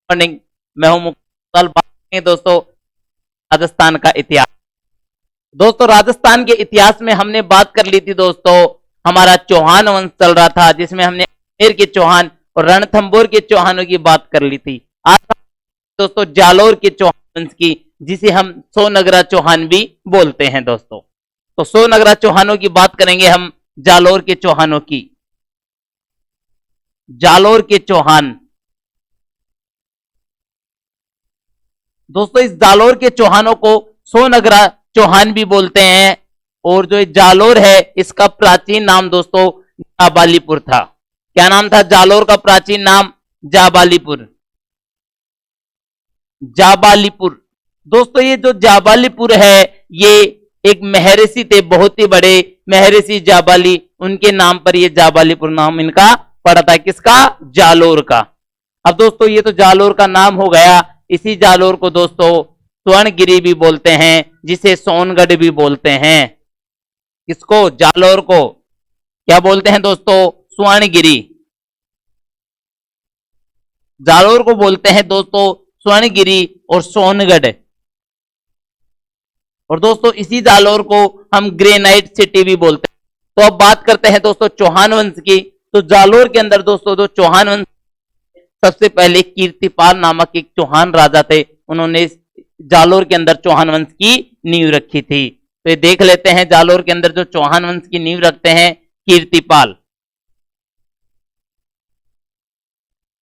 Morning, मैं हूं मुक्ताल। बात करेंगे दोस्तों राजस्थान का इतिहास। दोस्तों राजस्थान के इतिहास में हमने बात कर ली थी दोस्तों, हमारा चौहान वंश चल रहा था जिसमें हमने अजमेर के चौहान और रणथंभौर के चौहानों की बात कर ली थी। आज दोस्तों जालोर के चौहान वंश की, जिसे हम सोनगरा चौहान भी बोलते हैं दोस्तों। तो सोनगरा चौहानों की बात करेंगे हम, जालोर के चौहानों की। जालोर के चौहान दोस्तों, इस जालोर के चौहानों को सोनगरा चौहान भी बोलते हैं। और जो जालोर है इसका प्राचीन नाम दोस्तों जाबालीपुर था। क्या नाम था जालोर का प्राचीन नाम? जाबालीपुर। जाबालीपुर दोस्तों, ये जो जाबालीपुर है ये एक महर्षि थे, बहुत ही बड़े महर्षि जाबाली, उनके नाम पर ये जाबालीपुर नाम इनका पड़ा था। किसका? जालोर का। अब दोस्तों ये तो जालोर का नाम हो गया। इसी जालोर को दोस्तों स्वर्णगिरी भी बोलते हैं, जिसे सोनगढ़ भी बोलते हैं। किसको? जालोर को क्या बोलते हैं दोस्तों? स्वर्णगिरी। जालोर को बोलते हैं दोस्तों स्वर्णगिरी और सोनगढ़। और दोस्तों इसी जालोर को हम ग्रेनाइट सिटी भी बोलते हैं। तो अब बात करते हैं दोस्तों चौहान वंश की। तो जालोर के अंदर दोस्तों जो चौहान वंश, सबसे पहले कीर्तिपाल नामक एक चौहान राजा थे, उन्होंने जालोर के अंदर चौहान वंश की नींव रखी थी। तो ये देख लेते हैं, जालोर के अंदर जो चौहान वंश की नींव रखते हैं कीर्तिपाल।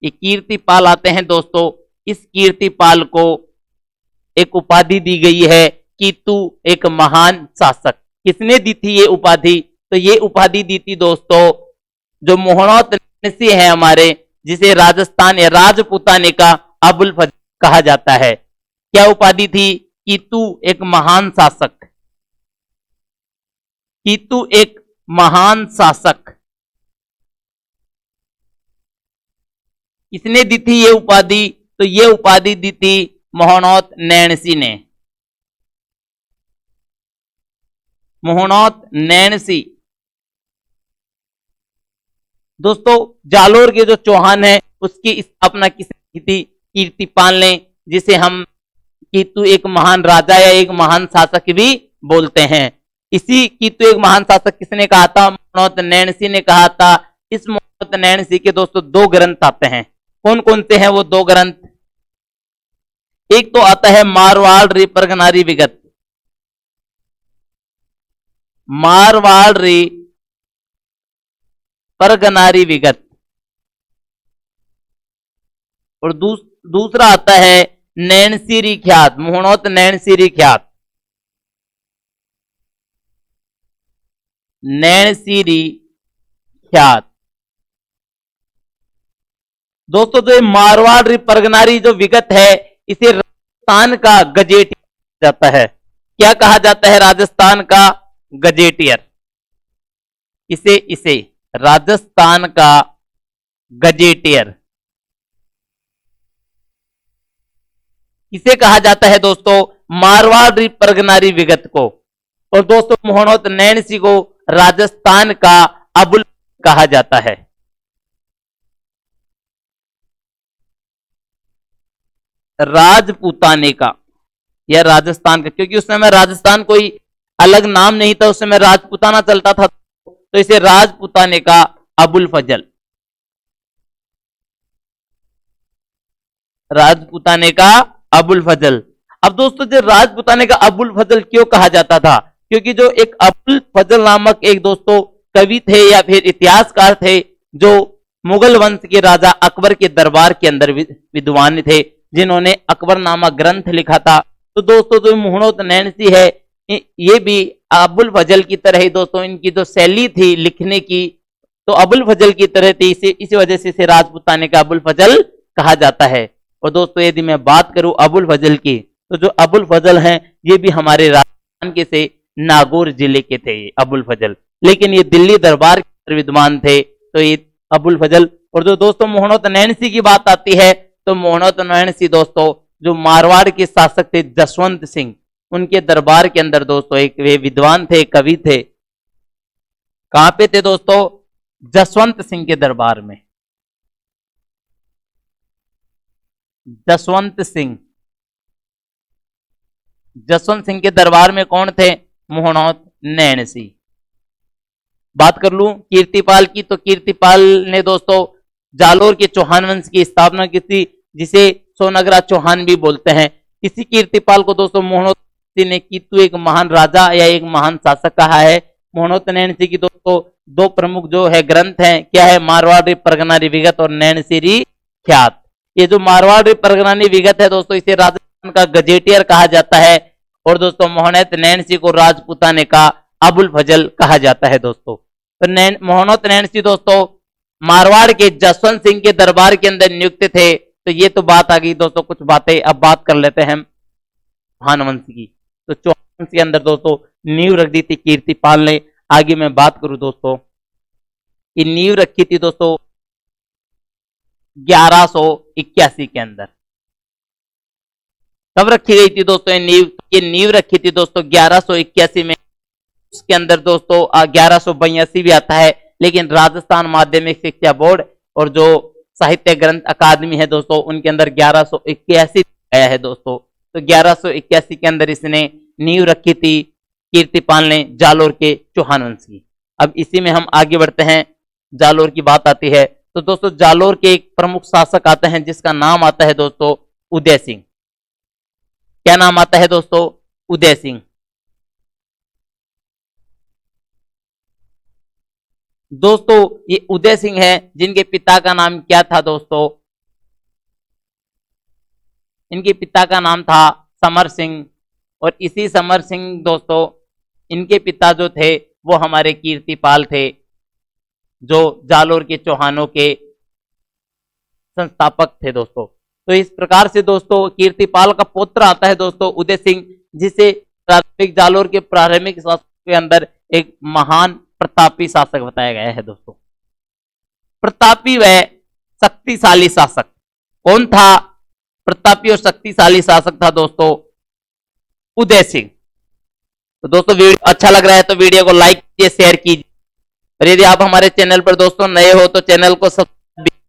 ये कीर्तिपाल आते हैं दोस्तों। इस कीर्तिपाल को एक उपाधि दी गई है कि तू एक महान शासक। किसने दी थी ये उपाधि? तो ये उपाधि दी थी दोस्तों जो मोहनोत नैणसी है हमारे, जिसे राजस्थान या राजपूताने का अबुल फजल कहा जाता है। क्या उपाधि थी? कि तू एक महान शासक। कि तू एक महान शासक। किसने दी थी ये उपाधि? तो ये उपाधि दी थी मोहनोत नैणसी ने। मोहनोत नैणसी। दोस्तों जालोर के जो चौहान है उसकी स्थापना किसने की थी? कीर्तिपाल ने, जिसे हम कि तू एक महान राजा या एक महान शासक भी बोलते हैं। इसी की तू एक महान शासक किसने कहा था? मोहनोत नैणसी ने कहा था। इस मोहनोत नैणसी के दोस्तों दो ग्रंथ आते हैं। कौन कौन से हैं वो दो ग्रंथ? एक तो आता है मारवाड़ री परगनारी विगत। मारवाड़ री परगनारी विगत। और दूसरा आता है नैणसीरी ख्यात, मोहनोत नैणसीरी ख्यात। नैणसीरी ख्यात। दोस्तों जो मारवाड़ री परगनारी जो विगत है, इसे राजस्थान का गजेटियर जाता है। क्या कहा जाता है? राजस्थान का गजेटियर। इसे राजस्थान का गजेटियर इसे कहा जाता है दोस्तों मारवाड़ री परगनारी विगत को। और दोस्तों मोहनोत नैणसी को राजस्थान का अबुल कहा जाता है। राजपूताने का या राजस्थान का, क्योंकि उस समय राजस्थान कोई अलग नाम नहीं था, उस समय राजपूताना चलता था, तो इसे राजपूताने का अबुल फजल। राजपूताने का अबुल फजल। अब दोस्तों जो राजपूताने का अबुल फजल क्यों कहा जाता था? क्योंकि जो एक अबुल फजल नामक एक दोस्तों कवि थे या फिर इतिहासकार थे, जो मुगल वंश के राजा अकबर के दरबार के अंदर विद्वान थे, जिन्होंने अकबर नामक ग्रंथ लिखा था। तो दोस्तों जो मोहनोत नैणसी है, ये भी अबुल फजल की तरह ही दोस्तों इनकी जो शैली थी लिखने की, तो अबुल फजल की तरह थी। इसी वजह से इसे राजपूताने का अबुल फजल कहा जाता है। और दोस्तों यदि मैं बात करूं अबुल फजल की, तो जो अबुल फजल हैं ये भी हमारे राजस्थान के से नागौर जिले के थे ये अबुल फजल, लेकिन ये दिल्ली दरबार के विद्वान थे, तो ये अबुल फजल। और जो दोस्तों मोहनोत नैणसी की बात आती है, तो मोहनोत नैणसी दोस्तों जो मारवाड़ के शासक थे जसवंत सिंह, उनके दरबार के अंदर दोस्तों एक वे विद्वान थे, कवि थे। कहां पे थे दोस्तों? जसवंत सिंह के दरबार में। जसवंत सिंह। जसवंत सिंह के दरबार में कौन थे? मोहनोत नैन सिंह। बात कर लूं कीर्तिपाल की, तो कीर्तिपाल ने दोस्तों जालोर के चौहान वंश की स्थापना की थी, जिसे सोनगरा चौहान भी बोलते हैं। इसी कीर्तिपाल को दोस्तों मोहनोत ने कीतु एक महान राजा या एक महान शासक कहा है। मोहनोत नैन सिंह की दोस्तों दो प्रमुख जो है ग्रंथ हैं, क्या है? मारवाड़ी परगनानी विगत और नैनसिरी ख्यात। ये जो मारवाड़ी परगनानी विगत है दोस्तों, इसे राजस्थान का गजेटियर कहा जाता है, और दोस्तों मोहनोत नैन सिंह को राजपूताने का अबुल फजल कहा जाता है दोस्तों। तो मोहनोत नैन सिंह दोस्तों मारवाड़ के जसवंत सिंह के दरबार के अंदर नियुक्त थे। तो ये तो बात आ गई दोस्तों कुछ बातें। अब बात कर लेते हैं चौहान वंश की। तो चौहान वंश के अंदर दोस्तों नींव रख दी थी कीर्तिपाल ने। आगे मैं बात करूं दोस्तों, ये नींव रखी थी दोस्तों 1181 के अंदर। कब रखी गई थी दोस्तों ये नींव? ये नींव रखी थी दोस्तों 1181 में। उसके अंदर दोस्तों 1182 भी आता है, लेकिन राजस्थान माध्यमिक शिक्षा बोर्ड और जो साहित्य ग्रंथ अकादमी है दोस्तों, उनके अंदर 1181 आया है दोस्तों। तो 1181 के अंदर इसने नींव रखी थी कीर्तिपाल ने जालोर के चौहान वंश की। अब इसी में हम आगे बढ़ते हैं, जालोर की बात आती है। तो दोस्तों जालोर के एक प्रमुख शासक आते हैं जिसका नाम आता है दोस्तों उदय सिंह। क्या नाम आता है दोस्तों? उदय सिंह। दोस्तों ये उदय सिंह है, जिनके पिता का नाम क्या था दोस्तों? इनके पिता का नाम था समर सिंह, और इसी समर सिंह दोस्तों इनके पिता जो थे वो हमारे कीर्तिपाल थे, जो जालोर के चौहानों के संस्थापक थे दोस्तों। तो इस प्रकार से दोस्तों कीर्तिपाल का पुत्र आता है दोस्तों उदय सिंह, जिसे प्राथमिक जालोर के प्रारंभिक शासक के अंदर एक महान प्रतापी शासक बताया गया है दोस्तों। प्रतापी व शक्तिशाली शासक कौन था? प्रतापी और शक्तिशाली शासक था दोस्तों उदय सिंह। तो दोस्तों वीडियो अच्छा लग रहा है तो वीडियो को लाइक कीजिए, शेयर कीजिए, और यदि आप हमारे चैनल पर दोस्तों नए हो तो चैनल को सब्सक्राइब।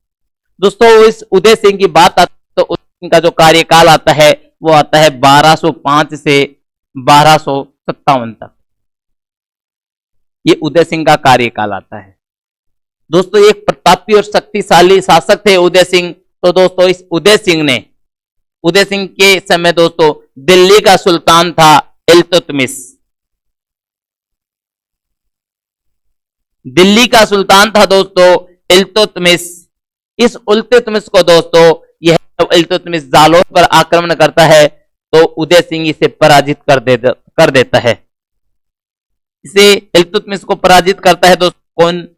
दोस्तों इस उदय सिंह की बात आती है तो उदय सिंह का जो कार्यकाल आता है वो आता है 1205 से 1257 तक। ये उदय सिंह का कार्यकाल आता है दोस्तों। एक प्रतापी और शक्तिशाली शासक थे उदय सिंह। तो दोस्तों इस उदय सिंह के समय दोस्तों दिल्ली का सुल्तान था इल्तुतमिश। दिल्ली का सुल्तान था दोस्तों इल्तुतमिश। इस इल्तुतमिश को दोस्तों यह इल्तुतमिश जालोर पर आक्रमण करता है तो उदय सिंह इसे पराजित कर देता है। इसे इल्तुतमिश को पराजित करता है दोस्तों कौन?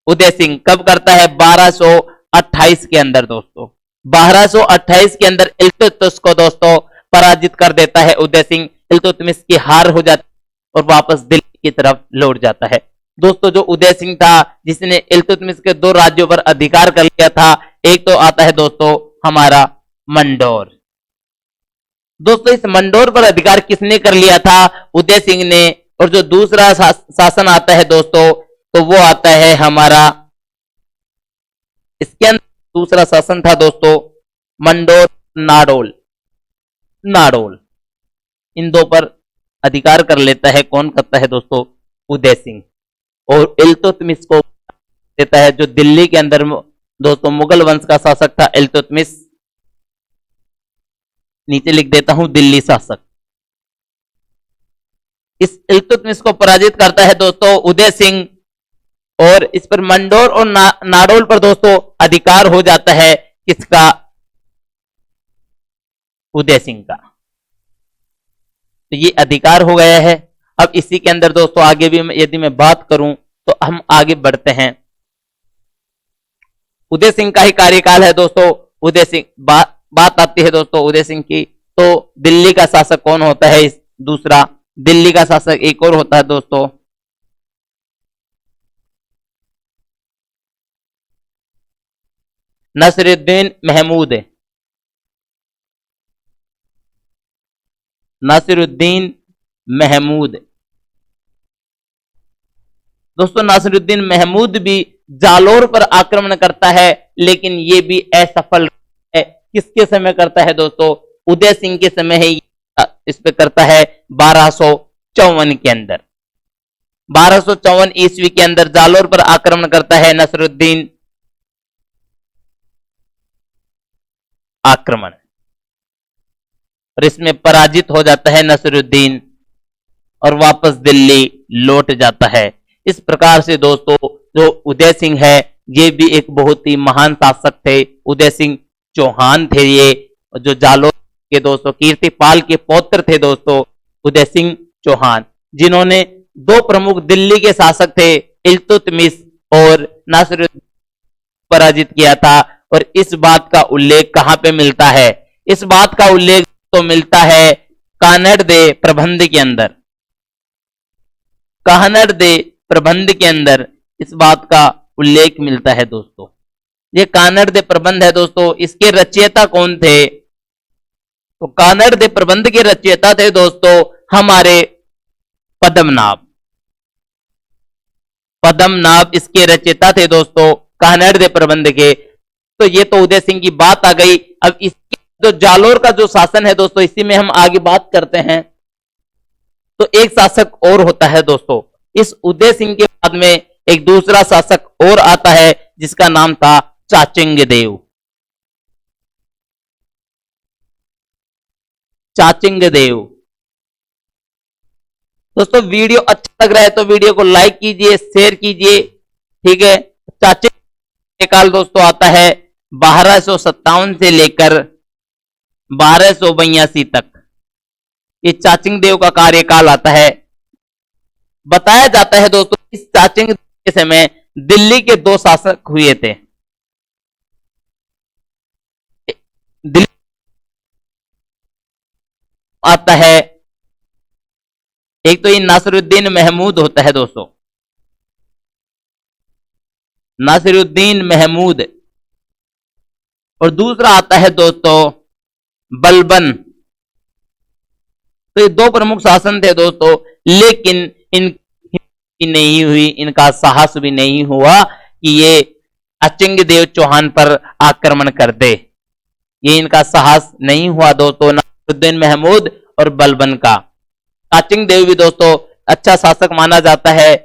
उदय सिंह। कब करता है? 1228 के अंदर दोस्तों। 1228 के अंदर इल्तुतमिश को दोस्तों पराजित कर देता है उदय सिंह। इल्तुतमिश की हार हो जाती है और वापस दिल्ली की तरफ लौट जाता है दोस्तों। जो उदय सिंह था जिसने इल्तुतमिश के दो राज्यों पर अधिकार कर लिया था, एक तो आता है दोस्तों हमारा मंडोर। दोस्तों इस मंडोर पर अधिकार किसने कर लिया था? उदय सिंह ने। और जो दूसरा शासन आता है दोस्तों तो वो आता है हमारा, इसके अंदर दूसरा शासन था दोस्तों मंडोर नाडोल। इन दो पर अधिकार कर लेता है। कौन करता है दोस्तों? उदय सिंह। और इल्तुतमिश को देता है, जो दिल्ली के अंदर दोस्तों मुगल वंश का शासक था इल्तुतमिश। नीचे लिख देता हूं दिल्ली शासक। इस इल्तुतमिश को पराजित करता है दोस्तों उदय सिंह, और इस पर मंडोर और नाडोल पर दोस्तों अधिकार हो जाता है किसका? उदय सिंह का। तो ये अधिकार हो गया है। अब इसी के अंदर दोस्तों आगे भी यदि मैं बात करूं तो हम आगे बढ़ते हैं। उदय सिंह का ही कार्यकाल है दोस्तों। उदय सिंह बात आती है दोस्तों उदय सिंह की, तो दिल्ली का शासक कौन होता है? दूसरा दिल्ली का शासक एक और होता है दोस्तों नसीरुद्दीन महमूद। नासिरुद्दीन महमूद। दोस्तों नासिरुद्दीन महमूद भी जालोर पर आक्रमण करता है, लेकिन यह भी असफल है। किसके समय करता है दोस्तों? उदय सिंह के समय है, इस पे करता है 1254 के अंदर। 1254 ईस्वी के अंदर जालोर पर आक्रमण करता है नसरुद्दीन आक्रमण, और इसमें पराजित हो जाता है नसरुद्दीन और वापस दिल्ली लौट जाता है। इस प्रकार से दोस्तों जो उदय सिंह है ये भी एक बहुत ही महान शासक थे। उदय सिंह चौहान थे ये, जो जालोर के दोस्तों कीर्तिपाल के पौत्र थे दोस्तों उदय सिंह चौहान, जिन्होंने दो प्रमुख दिल्ली के शासक थे इल्तुतमिश और नासिरुद्दीन पराजित किया था। और इस बात का उल्लेख कहां पे मिलता है? इस बात का उल्लेख तो मिलता है कानड़ दे प्रबंध के अंदर। कानड़ दे प्रबंध के अंदर इस बात का उल्लेख मिलता है दोस्तों। ये कानड़ दे प्रबंध है दोस्तों, इसके रचयिता कौन थे? तो कानड़ दे प्रबंध के रचयिता थे दोस्तों हमारे पद्मनाभ। पद्मनाभ इसके रचयिता थे दोस्तों कानड़ दे प्रबंध के। तो ये तो उदय सिंह की बात आ गई। अब इसके जो जालोर का जो शासन है दोस्तों, इसी में हम आगे बात करते हैं। तो एक शासक और होता है दोस्तों, इस उदय सिंह के बाद में एक दूसरा शासक और आता है जिसका नाम था चाचिंग देव। चाचिंग देव। दोस्तों वीडियो अच्छा लग रहा है तो वीडियो को लाइक कीजिए, शेयर कीजिए, ठीक है। चाचिंग काल दोस्तों आता है 1257 से लेकर 1282 तक, ये चाचिंग देव का कार्यकाल आता है। बताया जाता है दोस्तों इस चाचिंग देव के समय दिल्ली के दो शासक हुए थे। दिल्ली आता है एक तो ये नासिरुद्दीन महमूद होता है दोस्तों, नासिरुद्दीन महमूद, और दूसरा आता है दोस्तों बलबन। तो ये दो प्रमुख शासन थे दोस्तों, लेकिन इनकी नहीं हुई, इनका साहस भी नहीं हुआ कि ये चाचिंग देव चौहान पर आक्रमण कर दे। ये इनका साहस नहीं हुआ दोस्तों नासिरुद्दीन महमूद और बलबन का। चाचिंग देव भी दोस्तों अच्छा शासक माना जाता है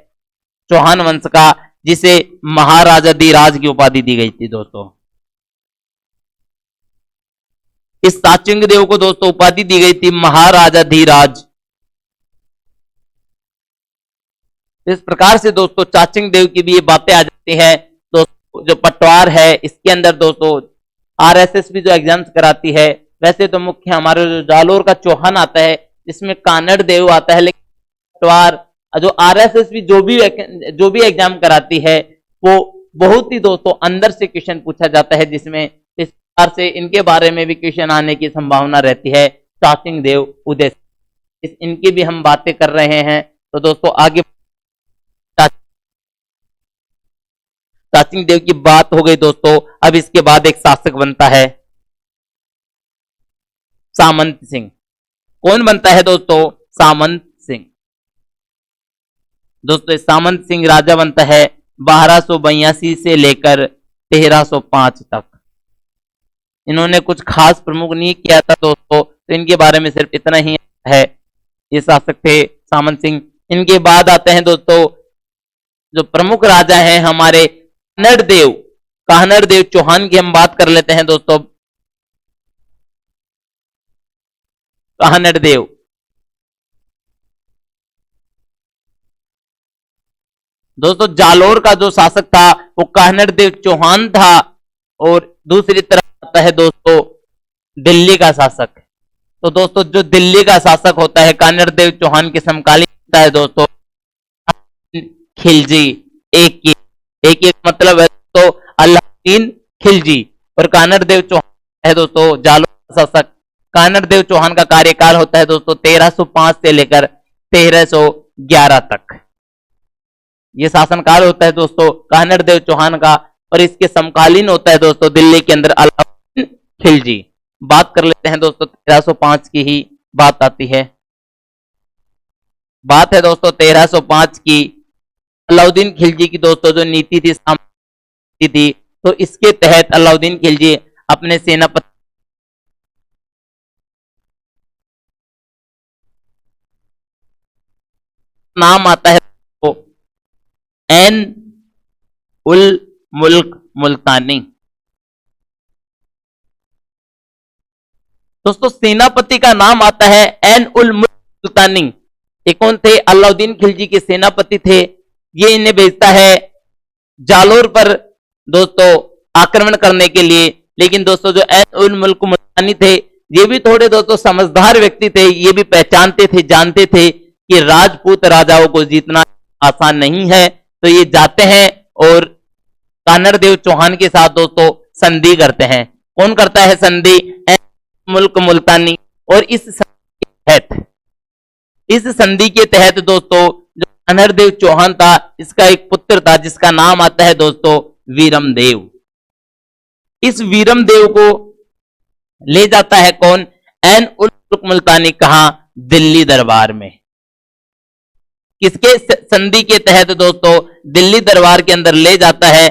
चौहान वंश का, जिसे महाराजा धीराज की उपाधि दी गई थी दोस्तों। इस चाचिंग देव को दोस्तों उपाधि दी गई थी महाराजा धीराज। इस प्रकार से दोस्तों चाचिंग देव की भी ये बातें आ जाती हैं। दोस्तों जो पटवार है इसके अंदर दोस्तों आरएसएस भी जो एग्जाम्स कराती है, वैसे तो मुख्य हमारे जो जालोर का चौहान आता है जिसमें कानड़ देव आता है, लेकिन पटवार जो आरएसएस भी जो भी एग्जाम कराती है वो बहुत ही दोस्तों अंदर से क्वेश्चन पूछा जाता है, जिसमें इस प्रकार से इनके बारे में भी क्वेश्चन आने की संभावना रहती है। चाचिंग देव, उदय, इनकी भी हम बातें कर रहे हैं। तो दोस्तों आगे चाचिंग देव की बात हो गई दोस्तों। अब इसके बाद एक शासक बनता है सामंत सिंह। कौन बनता है दोस्तों? सामंत सिंह। दोस्तों सामंत सिंह राजा बनता है 1282 से लेकर 1305 तक। इन्होंने कुछ खास प्रमुख नहीं किया था दोस्तों, तो इनके बारे में सिर्फ इतना ही है। ये शासक थे सामंत सिंह। इनके बाद आते हैं दोस्तों जो प्रमुख राजा हैं हमारे कानड़ देव। कानड़ देव चौहान की हम बात कर लेते हैं दोस्तों। कानड़ देव, दोस्तों जालोर का जो शासक था वो कानड़ देव चौहान था, और दूसरी तरफ आता है दोस्तों दिल्ली का शासक। तो दोस्तों जो दिल्ली का शासक होता है कानड़ देव चौहान के समकालीन होता है दोस्तों खिलजी। एक मतलब है तो अलाउद्दीन खिलजी, और कानड़ देव चौहान है दोस्तों जालोर का शासक। कानड़ देव चौहान का कार्यकाल होता है दोस्तों 1305 से लेकर 1311 तक। ये शासनकाल होता है दोस्तों कानड़ देव चौहान का, और इसके समकालीन होता है दोस्तों दिल्ली के अंदर अलाउद्दीन खिलजी। बात कर लेते हैं दोस्तों 1305 की ही बात आती है। बात है दोस्तों 1305 की। अलाउद्दीन खिलजी की दोस्तों जो नीति थी, तो इसके तहत अलाउद्दीन खिलजी अपने सेनापति नाम आता है तो एन उल मुल्क मुल्तानी। दोस्तों सेनापति का नाम आता है एन उल मुल्क मुल्तानी। ये कौन थे? अलाउद्दीन खिलजी के सेनापति थे। ये इन्हें भेजता है जालोर पर दोस्तों आक्रमण करने के लिए। लेकिन दोस्तों जो एन उल मुल्क मुल्तानी थे ये भी थोड़े दोस्तों समझदार व्यक्ति थे। ये भी पहचानते थे, जानते थे कि राजपूत राजाओं को जीतना आसान नहीं है। तो ये जाते हैं और कानरदेव चौहान के साथ दोस्तों संधि करते हैं। कौन करता है संधि? एन मुल्क मुल्तानी। और इस संधि के तहत दोस्तों जो कानरदेव चौहान था इसका एक पुत्र था जिसका नाम आता है दोस्तों वीरमदेव। इस वीरमदेव को ले जाता है कौन? एन उल मुल्क मुल्तानी। कहां? दिल्ली दरबार में। किसके संधि के तहत दोस्तों? दिल्ली दरबार के अंदर ले जाता है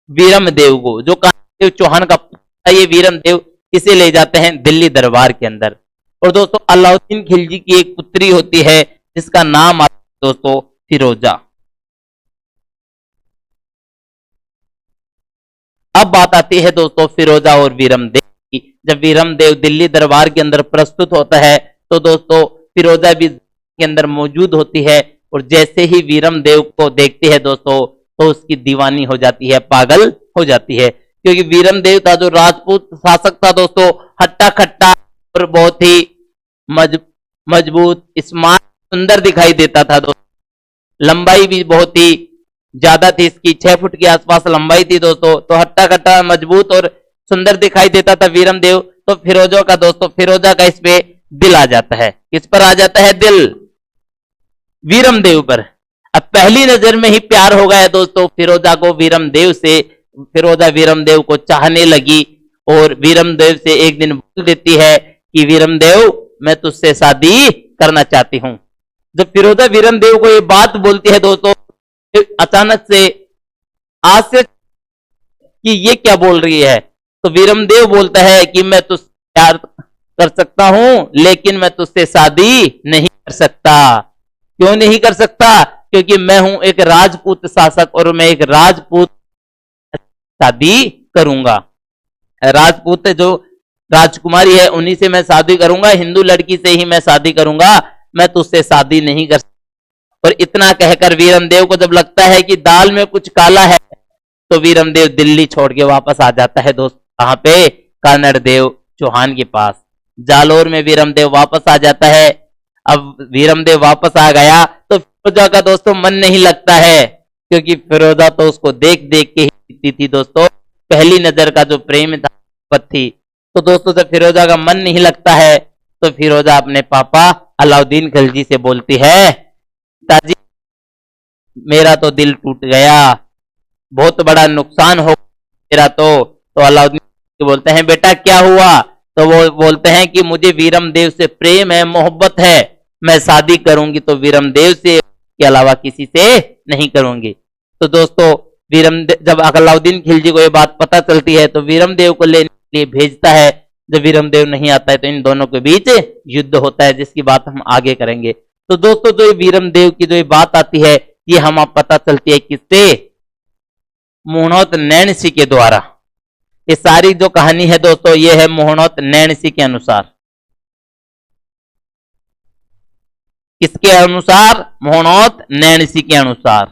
वीरमदेव को। जो कानरदेव चौहान का पुत्र ये वीरमदेव किसे ले जाते हैं? दिल्ली दरबार के अंदर। और दोस्तों अलाउद्दीन खिलजी की एक पुत्री होती है जिसका नाम आता है दोस्तों फिरोजा। अब बात आती है दोस्तों फिरोजा और वीरमदेव की। जब वीरमदेव दिल्ली दरबार के अंदर प्रस्तुत होता है तो दोस्तों फिरोजा भी के अंदर मौजूद होती है। और जैसे ही वीरमदेव को देखती है दोस्तों तो उसकी दीवानी हो जाती है, पागल हो जाती है। क्योंकि वीरमदेव था जो राजपूत शासक था दोस्तों, हट्टा खट्टा और बहुत ही मजबूत, स्मार्ट, सुंदर दिखाई देता था दोस्तों। लंबाई भी बहुत ही ज्यादा थी, इसकी 6 फुट के आसपास लंबाई थी दोस्तों। तो हट्टा कट्टा, मजबूत और सुंदर दिखाई देता था वीरमदेव। तो फिरोजा का इस पे दिल आ जाता है। किस पर आ जाता है दिल? वीरमदेव पर। अब पहली नजर में ही प्यार हो गया दोस्तों फिरोजा को वीरमदेव से। फिरोजा वीरमदेव को चाहने लगी और वीरमदेव से एक दिन बोल देती है कि वीरमदेव मैं तुझसे शादी करना चाहती हूं। जब फिरोजा वीरमदेव को ये बात बोलती है दोस्तों अचानक से आश्चर्य कि ये क्या बोल रही है। तो वीरमदेव बोलता है कि मैं तुझसे प्यार कर सकता हूं लेकिन मैं तुझसे शादी नहीं कर सकता। क्यों नहीं कर सकता? क्योंकि मैं हूं एक राजपूत शासक और मैं एक राजपूत शादी करूंगा। राजपूत जो राजकुमारी है उन्हीं से मैं शादी करूंगा, हिंदू लड़की से ही मैं शादी करूंगा, मैं तुझसे शादी नहीं कर सकता। और इतना कहकर वीरमदेव को जब लगता है कि दाल में कुछ काला है तो वीरमदेव दिल्ली छोड़ के वापस आ जाता है दोस्त। कहां पे? कानरदेव चौहान के पास। जालोर में वीरमदेव वापस आ जाता है। अब वीरमदेव वापस आ गया तो फिरोजा का दोस्तों मन नहीं लगता है, क्योंकि फिरोजा तो उसको देख देख के ही जीती थी दोस्तों। पहली नजर का जो प्रेम था थी। तो दोस्तों जब फिरोजा का मन नहीं लगता है तो फिरोजा अपने पापा अलाउद्दीन खिलजी से बोलती है पिताजी मेरा तो दिल टूट गया, बहुत बड़ा नुकसान हो मेरा। तो अलाउद्दीन बोलते हैं बेटा क्या हुआ? तो वो बोलते हैं कि मुझे वीरमदेव से प्रेम है, मोहब्बत है, मैं शादी करूंगी तो वीरमदेव से के अलावा किसी से नहीं करूंगी। तो दोस्तों वीरमदेव जब अलाउद्दीन खिलजी को ये बात पता चलती है तो वीरमदेव को लेने के लिए भेजता है। जब वीरमदेव नहीं आता है तो इन दोनों के बीच युद्ध होता है, जिसकी बात हम आगे करेंगे। तो दोस्तों जो वीरमदेव की जो ये बात आती है ये हमें पता चलती है किससे? मोहनोत नैणसी के द्वारा। ये सारी जो कहानी है दोस्तों ये है मोहनोत नैणसी के अनुसार। किसके अनुसार? मोहनोत नैणसी के अनुसार।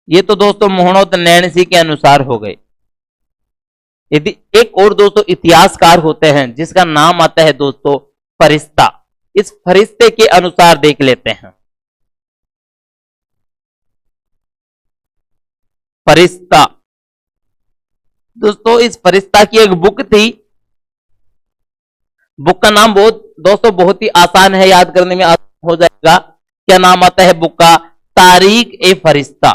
ये तो दोस्तों मोहनोत नैणसी के अनुसार हो गए। यदि एक और दोस्तों इतिहासकार होते हैं जिसका नाम आता है दोस्तों फरिश्ता। इस फरिश्ते के अनुसार देख लेते हैं। फरिश्ता दोस्तों इस फरिश्ता की एक बुक थी। बुक का नाम बहुत ही आसान है, याद करने में आसान हो जाएगा। क्या नाम आता है बुक का? तारीख ए फरिश्ता।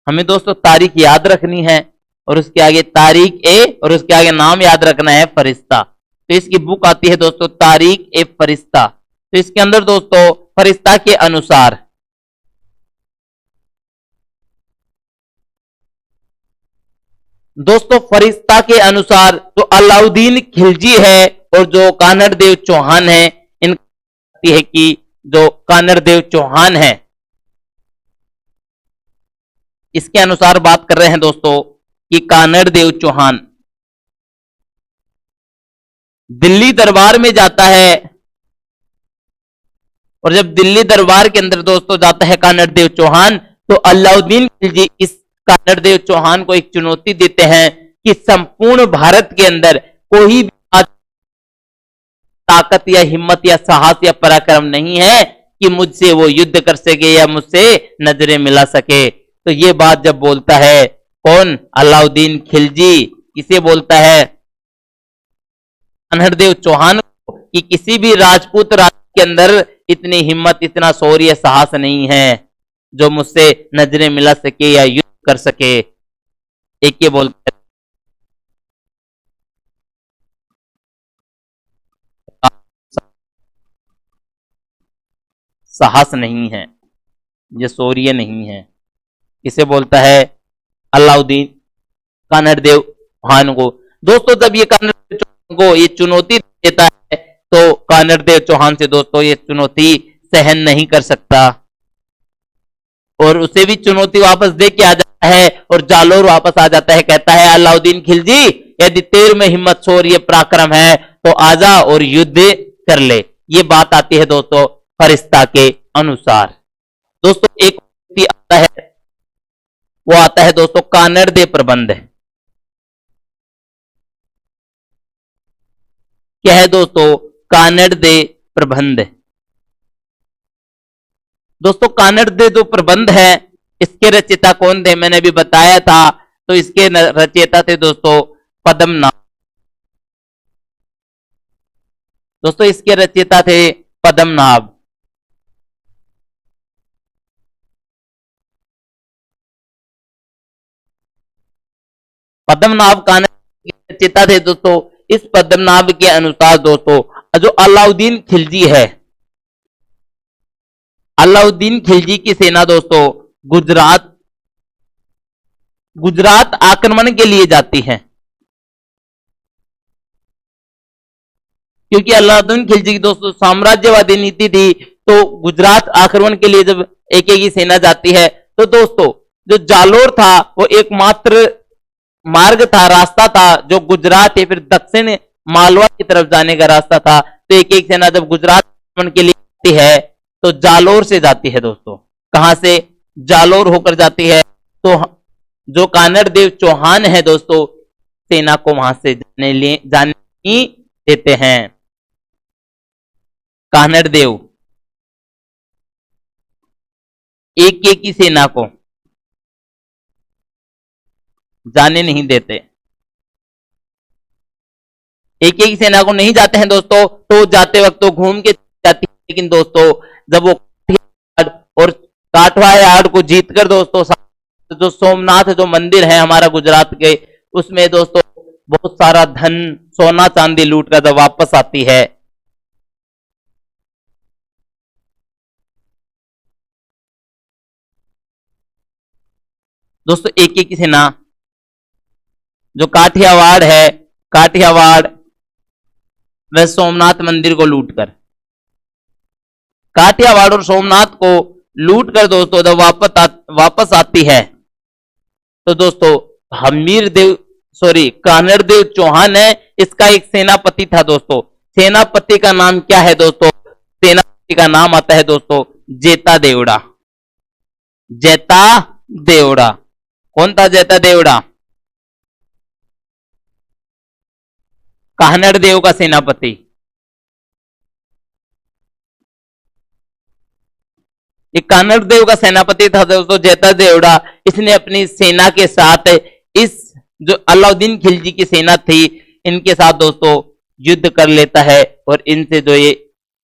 हमें दोस्तों तारीख याद रखनी है और उसके आगे तारीख ए और उसके आगे नाम याद रखना है फरिश्ता। तो इसकी बुक आती है दोस्तों तारीख ए फरिश्ता। तो इसके अंदर दोस्तों फरिश्ता के अनुसार दोस्तों फरिश्ता के अनुसार जो अलाउद्दीन खिलजी है और जो कानड़ देव चौहान है, इनकी है कि जो कानड़ देव चौहान है, इसके अनुसार बात कर रहे हैं दोस्तों कि कानड़ देव चौहान दिल्ली दरबार में जाता है, और जब दिल्ली दरबार के अंदर दोस्तों जाता है कानड़ देव चौहान, तो अलाउद्दीन खिलजी इस कानड़ देव चौहान को एक चुनौती देते हैं कि संपूर्ण भारत के अंदर कोई भी ताकत या हिम्मत या साहस या पराक्रम नहीं है कि मुझसे वो युद्ध कर सके या मुझसे नजरें मिला सके। तो ये बात जब बोलता है कौन, अलाउद्दीन खिलजी, किसे बोलता है, कान्हड़ देव चौहान को, कि किसी भी राजपूत राज के अंदर इतनी हिम्मत, इतना शौर्य साहस नहीं है जो मुझसे नजरें मिला सके या युद्ध कर सके। एक ये बोलता है साहस नहीं है, ये शौर्य नहीं है, इसे बोलता है अलाउद्दीन कानड़ देव चौहान को। दोस्तों जब ये कानड़ देव चौहान को ये चुनौती देता है, तो कानड़ देव चौहान से दोस्तों ये चुनौती सहन नहीं कर सकता, और उसे भी चुनौती वापस दे के आ जाता है, और जालोर वापस आ जाता है, कहता है अलाउद्दीन खिलजी यदि तेरे में हिम्मत शौर्य पराक्रम है तो आजा और युद्ध कर ले। ये बात आती है दोस्तों फरिश्ता के अनुसार। दोस्तों एक आता है, वो आता है दोस्तों कानड़ देव प्रबंध। क्या है दोस्तों, कानड़ देव प्रबंध। दोस्तों कानड़ देव जो प्रबंध है, इसके रचयिता कौन थे, मैंने अभी बताया था, तो इसके रचयिता थे दोस्तों पद्मनाभ। दोस्तों इसके रचयिता थे पद्मनाभ। पद्मनाभ कानड़ के रचयिता थे दोस्तों। इस पद्मनाभ के अनुसार दोस्तों जो अलाउद्दीन खिलजी है, अलाउद्दीन खिलजी की सेना दोस्तों गुजरात आक्रमण के लिए जाती है, क्योंकि अलाउद्दीन खिलजी की दोस्तों साम्राज्यवादी नीति थी। तो गुजरात आक्रमण के लिए जब एक ही सेना जाती है, तो दोस्तों जो जालोर था वो एकमात्र मार्ग था, रास्ता था जो गुजरात या फिर दक्षिण मालवा की तरफ जाने का रास्ता था। तो एक सेना जब गुजरात आक्रमण के लिए जाती है तो जालोर से जाती है दोस्तों। कहां से, जालोर होकर जाती है। तो जो कानड़ देव चौहान है दोस्तों, सेना को वहां से जाने ही देते हैं। कानड़ देव एक की सेना को जाने नहीं देते, एक सेना को नहीं जाते हैं दोस्तों। तो जाते वक्त तो घूम के जाती है, लेकिन दोस्तों जब वो और काठवा यार्ड को जीतकर दोस्तों जो सोमनाथ जो मंदिर है हमारा गुजरात के, उसमें दोस्तों बहुत सारा धन सोना चांदी लूट कर जब वापस आती है, दोस्तों एक की सेना जो काठियावाड़ है, काठियावाड़ वह सोमनाथ मंदिर को लूटकर, काठियावाड़ और सोमनाथ को लूटकर दोस्तों जब वापस आती है, तो दोस्तों कानड़ देव चौहान है, इसका एक सेनापति था दोस्तों। सेनापति का नाम क्या है दोस्तों, सेनापति का नाम आता है दोस्तों जेता देवड़ा। जेता देवड़ा, कौन था जेता देवड़ा, कानड़ देव का सेनापति। एक कानड़ देव का सेनापति था दोस्तों जेता देवड़ा। इसने अपनी सेना के साथ इस जो अलाउद्दीन खिलजी की सेना थी, इनके साथ दोस्तों युद्ध कर लेता है, और इनसे जो ये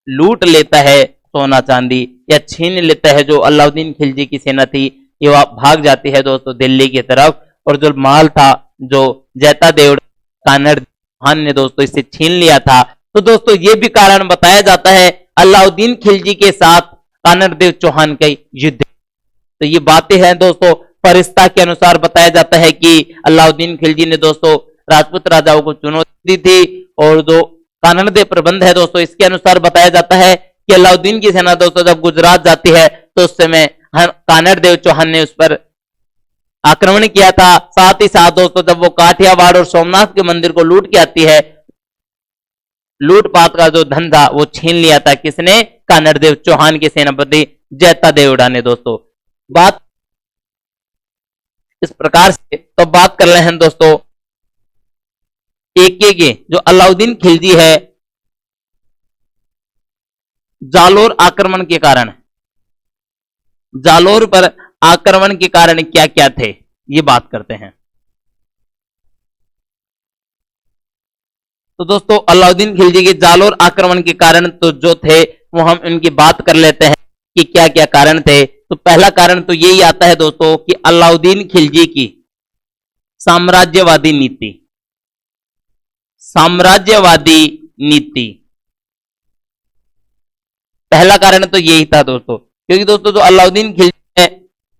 लूट लेता है सोना चांदी या छीन लेता है। जो अलाउद्दीन खिलजी की सेना थी ये भाग जाती है दोस्तों दिल्ली की तरफ, और जो माल था जो जेता देवड़ा कानड़ चौहान ने दोस्तों इससे छीन लिया था। तो दोस्तों ये भी कारण बताया जाता है अलाउद्दीन खिलजी के साथ कानड़ देव चौहान का युद्ध। तो ये बातें हैं दोस्तों फरिश्ता के अनुसार बताया जाता है कि अलाउद्दीन खिलजी ने दोस्तों राजपूत राजाओं को चुनौती दी थी। और जो कानड़ प्रबंध है दोस्तों, इसके अनुसार बताया जाता है कि अलाउद्दीन की सेना दोस्तों जब गुजरात जाती है तो उस समय कानड़ देव चौहान ने उस पर आक्रमण किया था। साथ ही साथ दोस्तों जब वो काठियावाड़ और सोमनाथ के मंदिर को लूट के आती है, लूटपाट का जो धन था वो छीन लिया था किसने? कानड़ देव चौहान के सेनापति जैता देवड़ा ने। दोस्तों बात इस प्रकार से तो बात कर रहे हैं दोस्तों एक के जो अलाउद्दीन खिलजी है जालोर आक्रमण के कारण, जालोर पर आक्रमण के कारण क्या क्या थे ये बात करते हैं। तो दोस्तों अलाउद्दीन खिलजी के जालोर आक्रमण के कारण तो जो थे वो हम इनकी बात कर लेते हैं कि क्या क्या कारण थे। तो पहला कारण तो यही आता है दोस्तों कि अलाउद्दीन खिलजी की साम्राज्यवादी नीति, साम्राज्यवादी नीति पहला कारण तो यही था दोस्तों, क्योंकि दोस्तों जो अलाउद्दीन खिलजी है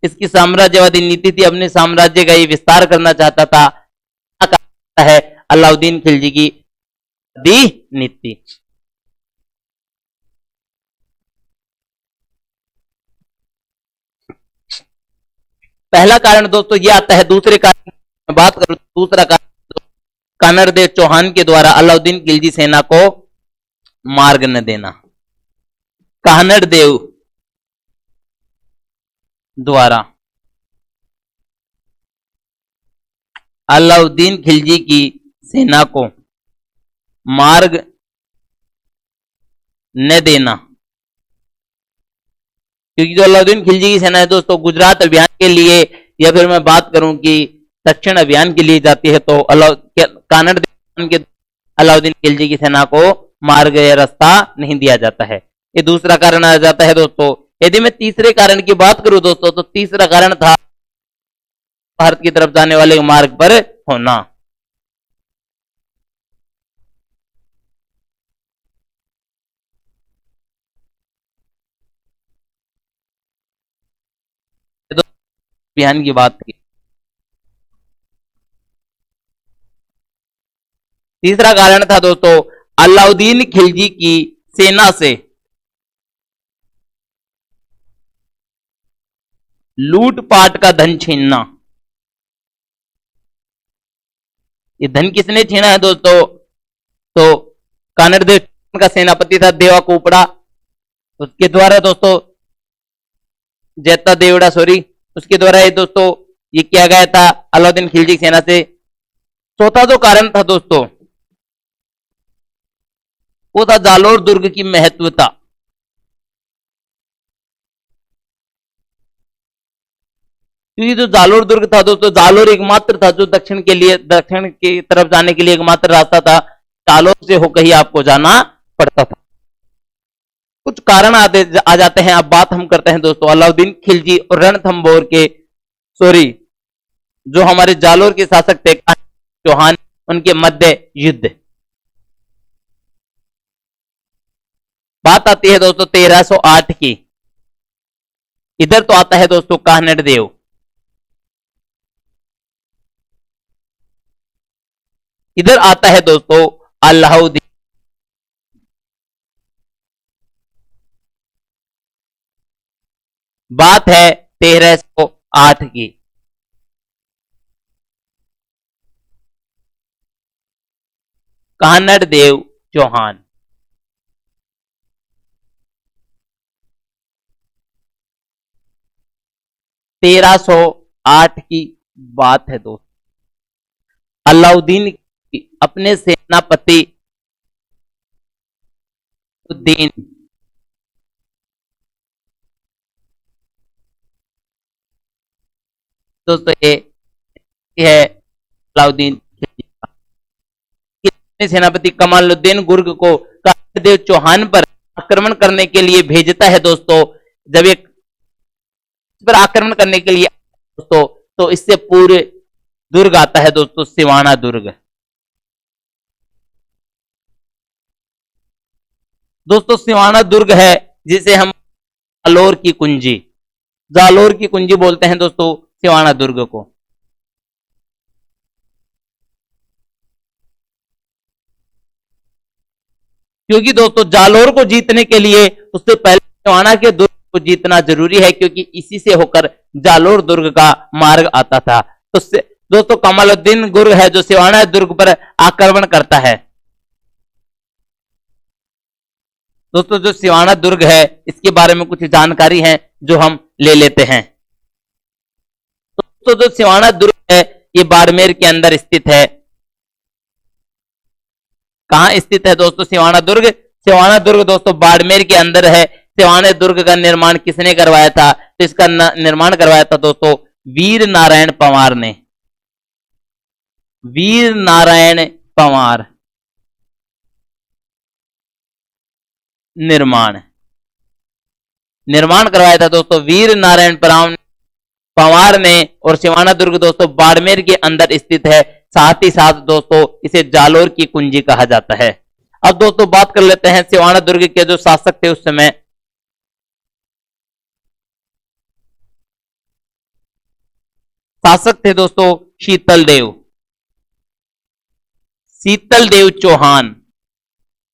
इसकी साम्राज्यवादी नीति थी, अपने साम्राज्य का ये विस्तार करना चाहता था। है अलाउद्दीन खिलजी की नीति। पहला कारण दोस्तों ये आता है। दूसरे कारण बात करूं, दूसरा कारण कानड़ देव चौहान के द्वारा अलाउद्दीन खिलजी सेना को मार्ग न देना। कानड़ देव द्वारा अलाउद्दीन खिलजी की सेना को मार्ग न देना, क्योंकि जो अलाउद्दीन खिलजी की सेना है दोस्तों गुजरात अभियान के लिए, या फिर मैं बात करूं कि दक्षिण अभियान के लिए जाती है, तो कानड़ देव के अलाउद्दीन खिलजी की सेना को मार्ग या रास्ता नहीं दिया जाता है। ये दूसरा कारण आ जाता है दोस्तों। यदि मैं तीसरे कारण की बात करूं दोस्तों, तो तीसरा कारण था भारत की तरफ जाने वाले मार्ग पर होना। अभियान की बात की। तीसरा कारण था दोस्तों अलाउद्दीन खिलजी की सेना से लूटपाट का धन छीनना। ये धन किसने छीना है दोस्तों? तो कानड़ देव का सेनापति था देवा कोपड़ा, उसके द्वारा दोस्तों जैता देवड़ा उसके द्वारा ये दोस्तों ये किया गया था अलाउद्दीन खिलजी की सेना से। चौथा जो कारण था दोस्तों वो था जालोर दुर्ग की महत्वता। क्योंकि जो जालोर दुर्ग था दोस्तों, जालोर एकमात्र था जो दक्षिण की तरफ जाने के लिए एकमात्र रास्ता था। जालोर से होकर ही आपको जाना पड़ता था। कुछ कारण आ जाते हैं। अब बात हम करते हैं दोस्तों अलाउद्दीन खिलजी और रणथंभौर के जो हमारे जालोर के शासक थे चौहान, उनके मध्य युद्ध। बात आती है दोस्तों 1308 की। इधर तो आता है दोस्तों कानड़ देव, इधर आता है दोस्तों अलाउद्दीन। बात है 1308 की। कानड़ देव चौहान, तेरह सौ आठ की बात है दोस्तों। अलाउद्दीन अपने सेनापति उद्दीन दोस्तों ये है अलाउद्दीन सेनापति कमालुद्दीन गुर्ग को कानड़ देव चौहान पर आक्रमण करने के लिए भेजता है दोस्तों। जब एक पर आक्रमण करने के लिए दोस्तों तो इससे पूरे दुर्ग आता है दोस्तों सिवाना दुर्ग। दोस्तों सिवाना दुर्ग है जिसे हम जालोर की कुंजी बोलते हैं दोस्तों। सिवाना दुर्ग को। क्योंकि दोस्तों जालोर को जीतने के लिए उससे पहले सिवाना के दुर्ग को जीतना जरूरी है, क्योंकि इसी से होकर जालोर दुर्ग का मार्ग आता था। तो दोस्तों कमालुद्दीन गुर्ग है जो सिवाना दुर्ग पर आक्रमण करता है। दोस्तों जो सिवाना दुर्ग है इसके बारे में कुछ जानकारी है जो हम ले लेते हैं। दोस्तों जो सिवाना दुर्ग है ये बाड़मेर के अंदर स्थित है। कहां स्थित है दोस्तों सिवाना दुर्ग? सिवाना दुर्ग दोस्तों बाड़मेर के अंदर है। सिवाना दुर्ग का निर्माण किसने करवाया था? तो इसका निर्माण करवाया था दोस्तों वीर नारायण पंवार ने। वीर नारायण पंवार निर्माण करवाया था दोस्तों वीर नारायण पंवार ने। और सिवाना दुर्ग दोस्तों बाड़मेर के अंदर स्थित है। साथ ही साथ दोस्तों इसे जालोर की कुंजी कहा जाता है। अब दोस्तों बात कर लेते हैं सिवाना दुर्ग के जो शासक थे उस समय। शासक थे दोस्तों शीतल देव चौहान।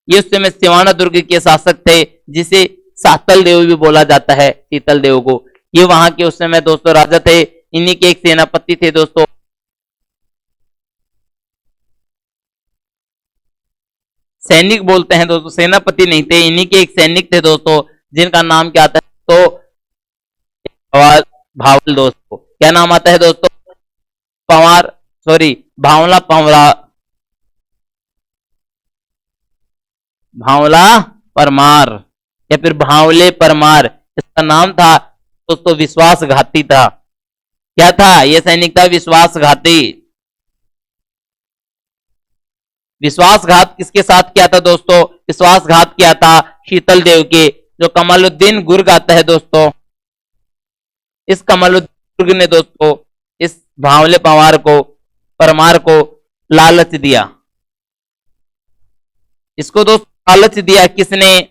ये उस समय सिवाना दुर्ग के शासक थे, जिसे सातल देव भी बोला जाता है, शीतल देव को। ये वहां के उस समय दोस्तों राजा थे। इन्हीं के एक सेनापति थे दोस्तों सैनिक बोलते हैं दोस्तों, सेनापति नहीं थे, इन्हीं के एक सैनिक थे दोस्तों जिनका नाम क्या आता है तो भावल दोस्तों। क्या नाम आता है दोस्तों? पंवार, सॉरी भावला परमार या फिर भावले परमार इसका नाम था दोस्तों। विश्वासघाती था। क्या था? यह सैनिक था विश्वासघाती। विश्वासघात किसके साथ किया था दोस्तों? विश्वासघात किया था शीतल देव के। जो कमालुद्दीन गुर्ग आता है दोस्तों, इस कमालुद्दीन गुर्ग ने दोस्तों इस भावले परमार को लालच दिया। इसको दोस्तों लालच दिया किसने?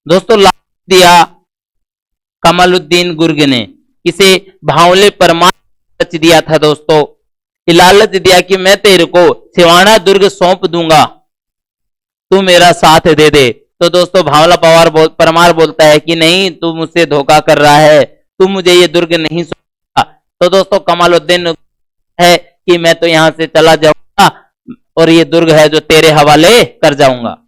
दोस्तों लालच दिया कमालुद्दीन गुर्ग ने। इसे भावले परमार लालच दिया था दोस्तों। लालच दिया कि मैं तेरे को सिवाना दुर्ग सौंप दूंगा, तू मेरा साथ दे दे। तो दोस्तों भावला परमार बोलता है कि नहीं, तू मुझसे धोखा कर रहा है, तू मुझे ये दुर्ग नहीं सौंपा। तो दोस्तों कमालुद्दीन है कि मैं तो यहां से चला जाऊंगा और ये दुर्ग है जो तेरे हवाले कर जाऊंगा।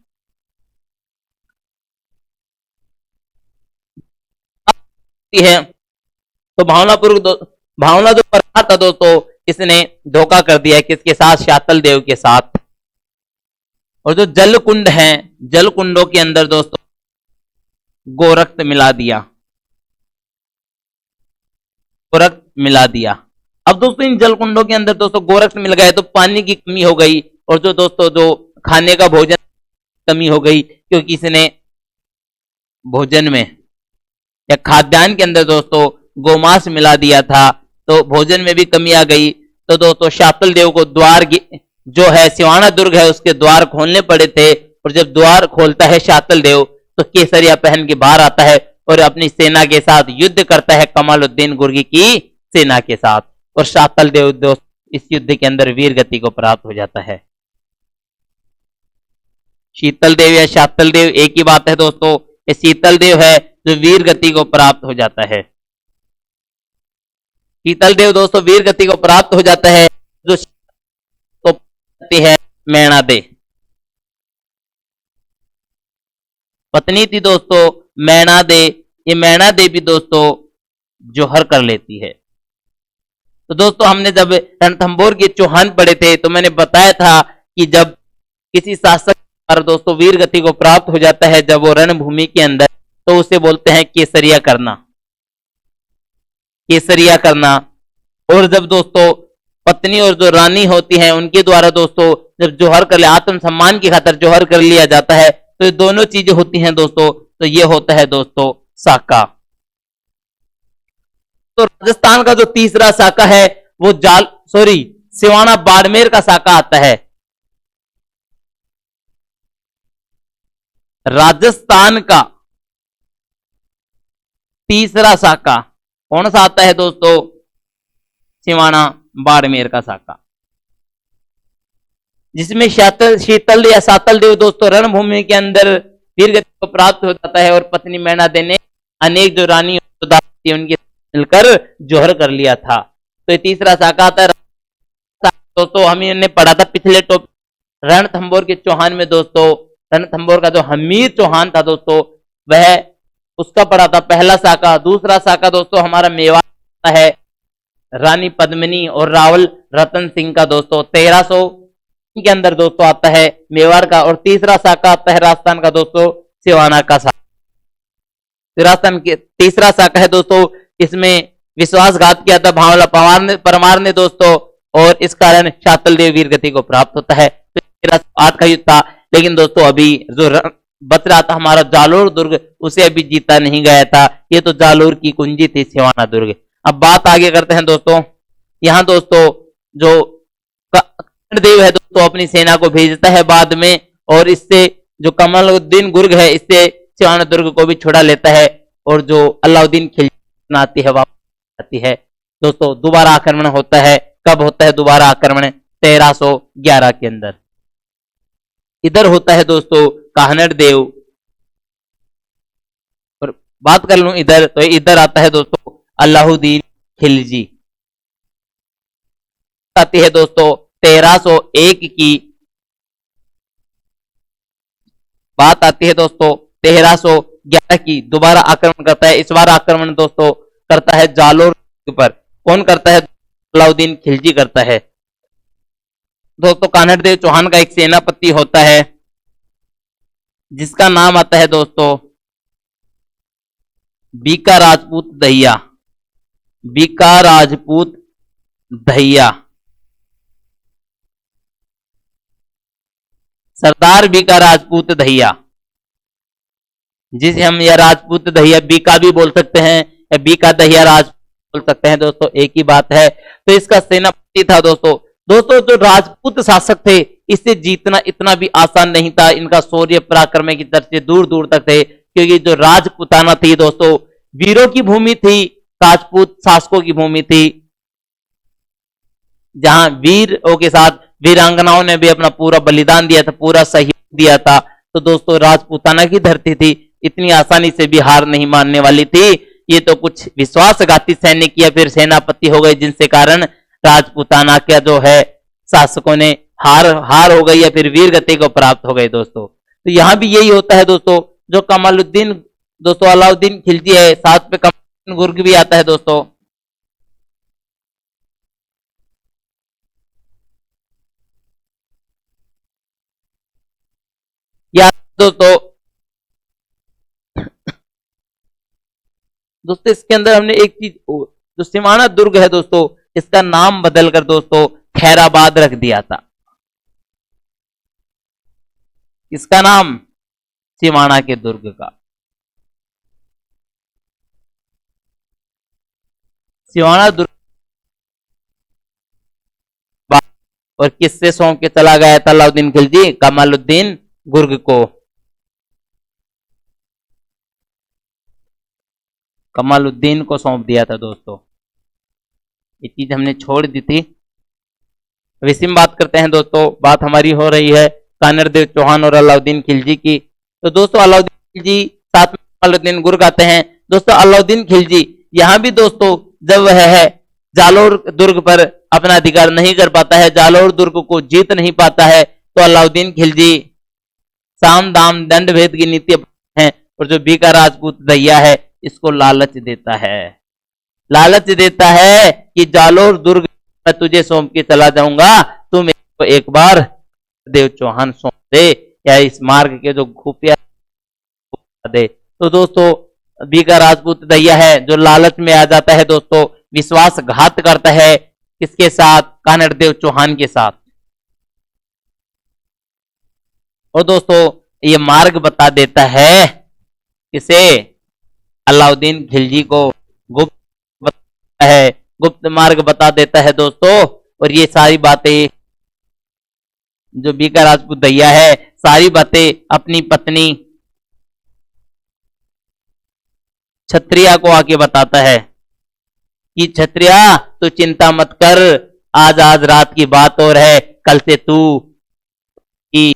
है तो भावना जो परमार था दोस्तों, इसने धोखा कर दिया किसके साथ? शातल देव के साथ। और जो जलकुंड हैं, जलकुंडों के अंदर दोस्तों गोरक्त मिला दिया। अब दोस्तों इन जलकुंडों के अंदर दोस्तों गोरक्त मिल गए तो पानी की कमी हो गई, और जो दोस्तों जो खाने का भोजन कमी हो गई, क्योंकि इसने भोजन में या खाद्यान्न के अंदर दोस्तों गोमांस मिला दिया था, तो भोजन में भी कमी आ गई। तो दोस्तों शातल देव को द्वार जो है सिवाना दुर्ग है उसके द्वार खोलने पड़े थे। और जब द्वार खोलता है शातल देव तो केसरिया पहन के बाहर आता है और अपनी सेना के साथ युद्ध करता है कमालुद्दीन गुर्गी की सेना के साथ। और शातल देव दोस्त इस युद्ध के अंदर वीर गति को प्राप्त हो जाता है। शीतल देव या शातल देव एक ही बात है दोस्तों। ये शीतल देव है जो वीर गति को प्राप्त हो जाता है। शीतल देव दोस्तों वीर गति को प्राप्त हो जाता है। जो तो है मैणा दे, पत्नी थी दोस्तों मैणा दे। ये मैणा दे भी दोस्तों जोहर कर लेती है। तो दोस्तों हमने जब रणथंभौर के चौहान पढ़े थे तो मैंने बताया था कि जब किसी शासक पर दोस्तों वीर गति को प्राप्त हो जाता है, जब वो रणभूमि के अंदर, तो उसे बोलते हैं केसरिया करना। केसरिया करना। और जब दोस्तों पत्नी और जो रानी होती हैं उनके द्वारा दोस्तों जब जोहर कर लिया, आत्म सम्मान की खातिर जोहर कर लिया जाता है, तो ये दोनों चीजें होती हैं दोस्तों। तो ये होता है दोस्तों साका। तो राजस्थान का जो तीसरा शाखा है वो सिवाना बाड़मेर का शाखा आता है। राजस्थान का तीसरा शाखा कौन सा आता है दोस्तों? सिवाना बाड़मेर का शाखा, जिसमें शीतल या सातल देव दोस्तों रणभूमि के अंदर वीर गति को प्राप्त हो जाता है और पत्नी मैना दे ने अनेक जो रानी उनके मिलकर जोहर कर लिया था। तो ये तीसरा शाखा आता है दोस्तों। हमने पढ़ा था पिछले टॉपिक रणथंभौर के चौहान में दोस्तों। रणथंभौर का जो हमीर चौहान था दोस्तों, वह उसका पढ़ा था पहला शाखा। दूसरा शाखा दोस्तों हमारा मेवाड़ है, रानी पद्मिनी और रावल रतन सिंह का दोस्तों 1300 के अंदर दोस्तों आता है मेवाड़ का। और तीसरा शाखा आता है राजस्थान का दोस्तों सिवाना का शाखा। राजस्थान के तीसरा शाखा है दोस्तों, इसमें विश्वासघात किया था भावला परमार ने दोस्तों, और इस कारण शातल देव वीर गति को प्राप्त होता है। तो 1308 का युद्ध था, लेकिन दोस्तों अभी जो बच रहा था हमारा जालोर दुर्ग, उसे अभी जीता नहीं गया था। ये तो जालोर की कुंजी थी सिवाना दुर्ग। अब बात आगे करते हैं दोस्तों। यहाँ दोस्तों जो देव है दोस्तों अपनी सेना को भेजता है बाद में, और इससे जो कमालुद्दीन गुर्ग है इससे सिवाना दुर्ग को भी छुड़ा लेता है, और जो अलाउद्दीन खिलजी आती है वापस आती है दोस्तों। दोबारा आक्रमण होता है। कब होता है दोबारा आक्रमण? 1311 के अंदर। इधर होता है दोस्तों काहनड़ देव। और बात कर लूं इधर, तो इधर आता है दोस्तों अलाउद्दीन खिलजी। आती है दोस्तों 1301 की बात आती है दोस्तों 1311 की। दोबारा आक्रमण करता है। इस बार आक्रमण दोस्तों करता है जालोर पर। कौन करता है? अलाउद्दीन खिलजी करता है दोस्तों। कान्हड़ देव चौहान का एक सेनापति होता है जिसका नाम आता है दोस्तों बीका राजपूत दहिया। बीका राजपूत दहिया, सरदार बीका राजपूत दहिया, जिसे हम या राजपूत दहिया बीका भी बोल सकते हैं या बीका दहिया राजपूत बोल सकते हैं दोस्तों, एक ही बात है। तो इसका सेनापति था दोस्तों। जो राजपूत शासक थे इससे जीतना इतना भी आसान नहीं था। इनका शौर्य पराक्रम की चर्चे दूर दूर तक थे, क्योंकि जो राजपुताना थी दोस्तों वीरों की भूमि थी, राजपूत शासकों की भूमि थी, जहां वीरों के साथ वीरांगनाओं ने भी अपना पूरा बलिदान दिया था, पूरा सहयोग दिया था। तो दोस्तों राजपूताना की धरती थी, इतनी आसानी से भी हार नहीं मानने वाली थी। ये तो कुछ विश्वासघाती सैनिक या फिर सेनापति हो गए, जिनसे कारण राजपूताना का जो है शासकों ने हार हो गई या फिर वीर गति को प्राप्त हो गए दोस्तों। तो यहां भी यही होता है दोस्तों। जो कमालुद्दीन दोस्तों अलाउद्दीन खिलजी है, साथ में कमालुद्दीन गुर्ग भी आता है दोस्तों। या दोस्तों इसके अंदर हमने एक चीज, जो सिवाना दुर्ग है दोस्तों, इसका नाम बदलकर दोस्तों खैराबाद रख दिया था। इसका नाम सिवाना के दुर्ग का, सिवाना दुर्ग, और किससे सौंप के चला गया था अलाउद्दीन खिलजी? कमालुद्दीन गुर्ग को। कमालुद्दीन को सौंप दिया था दोस्तों। ये चीज हमने छोड़ दी थी। वैसे में बात करते हैं दोस्तों। बात हमारी हो रही है कान्हड़ देव चौहान और अलाउद्दीन खिलजी की। तो दोस्तों अलाउद्दीन खिलजी साथ में कमालुद्दीन गुर्ग आते हैं दोस्तों। अलाउद्दीन खिलजी यहां भी दोस्तों जब वह है जालोर दुर्ग पर अपना अधिकार नहीं कर पाता है, जालोर दुर्ग को जीत नहीं पाता है, तो अलाउद्दीन खिलजी साम दाम दंड भेद की नीति है, और जो बीका राजपूत दहिया है इसको लालच देता है। लालच देता है कि जालोर दुर्ग मैं तुझे सौंप के चला जाऊंगा, तू मेरे को एक बार देव चौहान सौंप दे, या इस मार्ग के जो खुफिया दे। तो दोस्तों बीका राजपूत दहिया है जो लालच में आ जाता है दोस्तों, विश्वासघात करता है किसके साथ? कान्हड़ देव चौहान के साथ। और दोस्तों ये मार्ग बता देता है किसे? अलाउद्दीन खिलजी को गुप्त है, गुप्त मार्ग बता देता है दोस्तों। और ये सारी बातें जो बीका राजपूत दैया है, सारी बातें अपनी पत्नी क्षत्रिया को आके बताता है कि क्षत्रिया तू चिंता मत कर, आज आज रात की बात और है, कल से तू की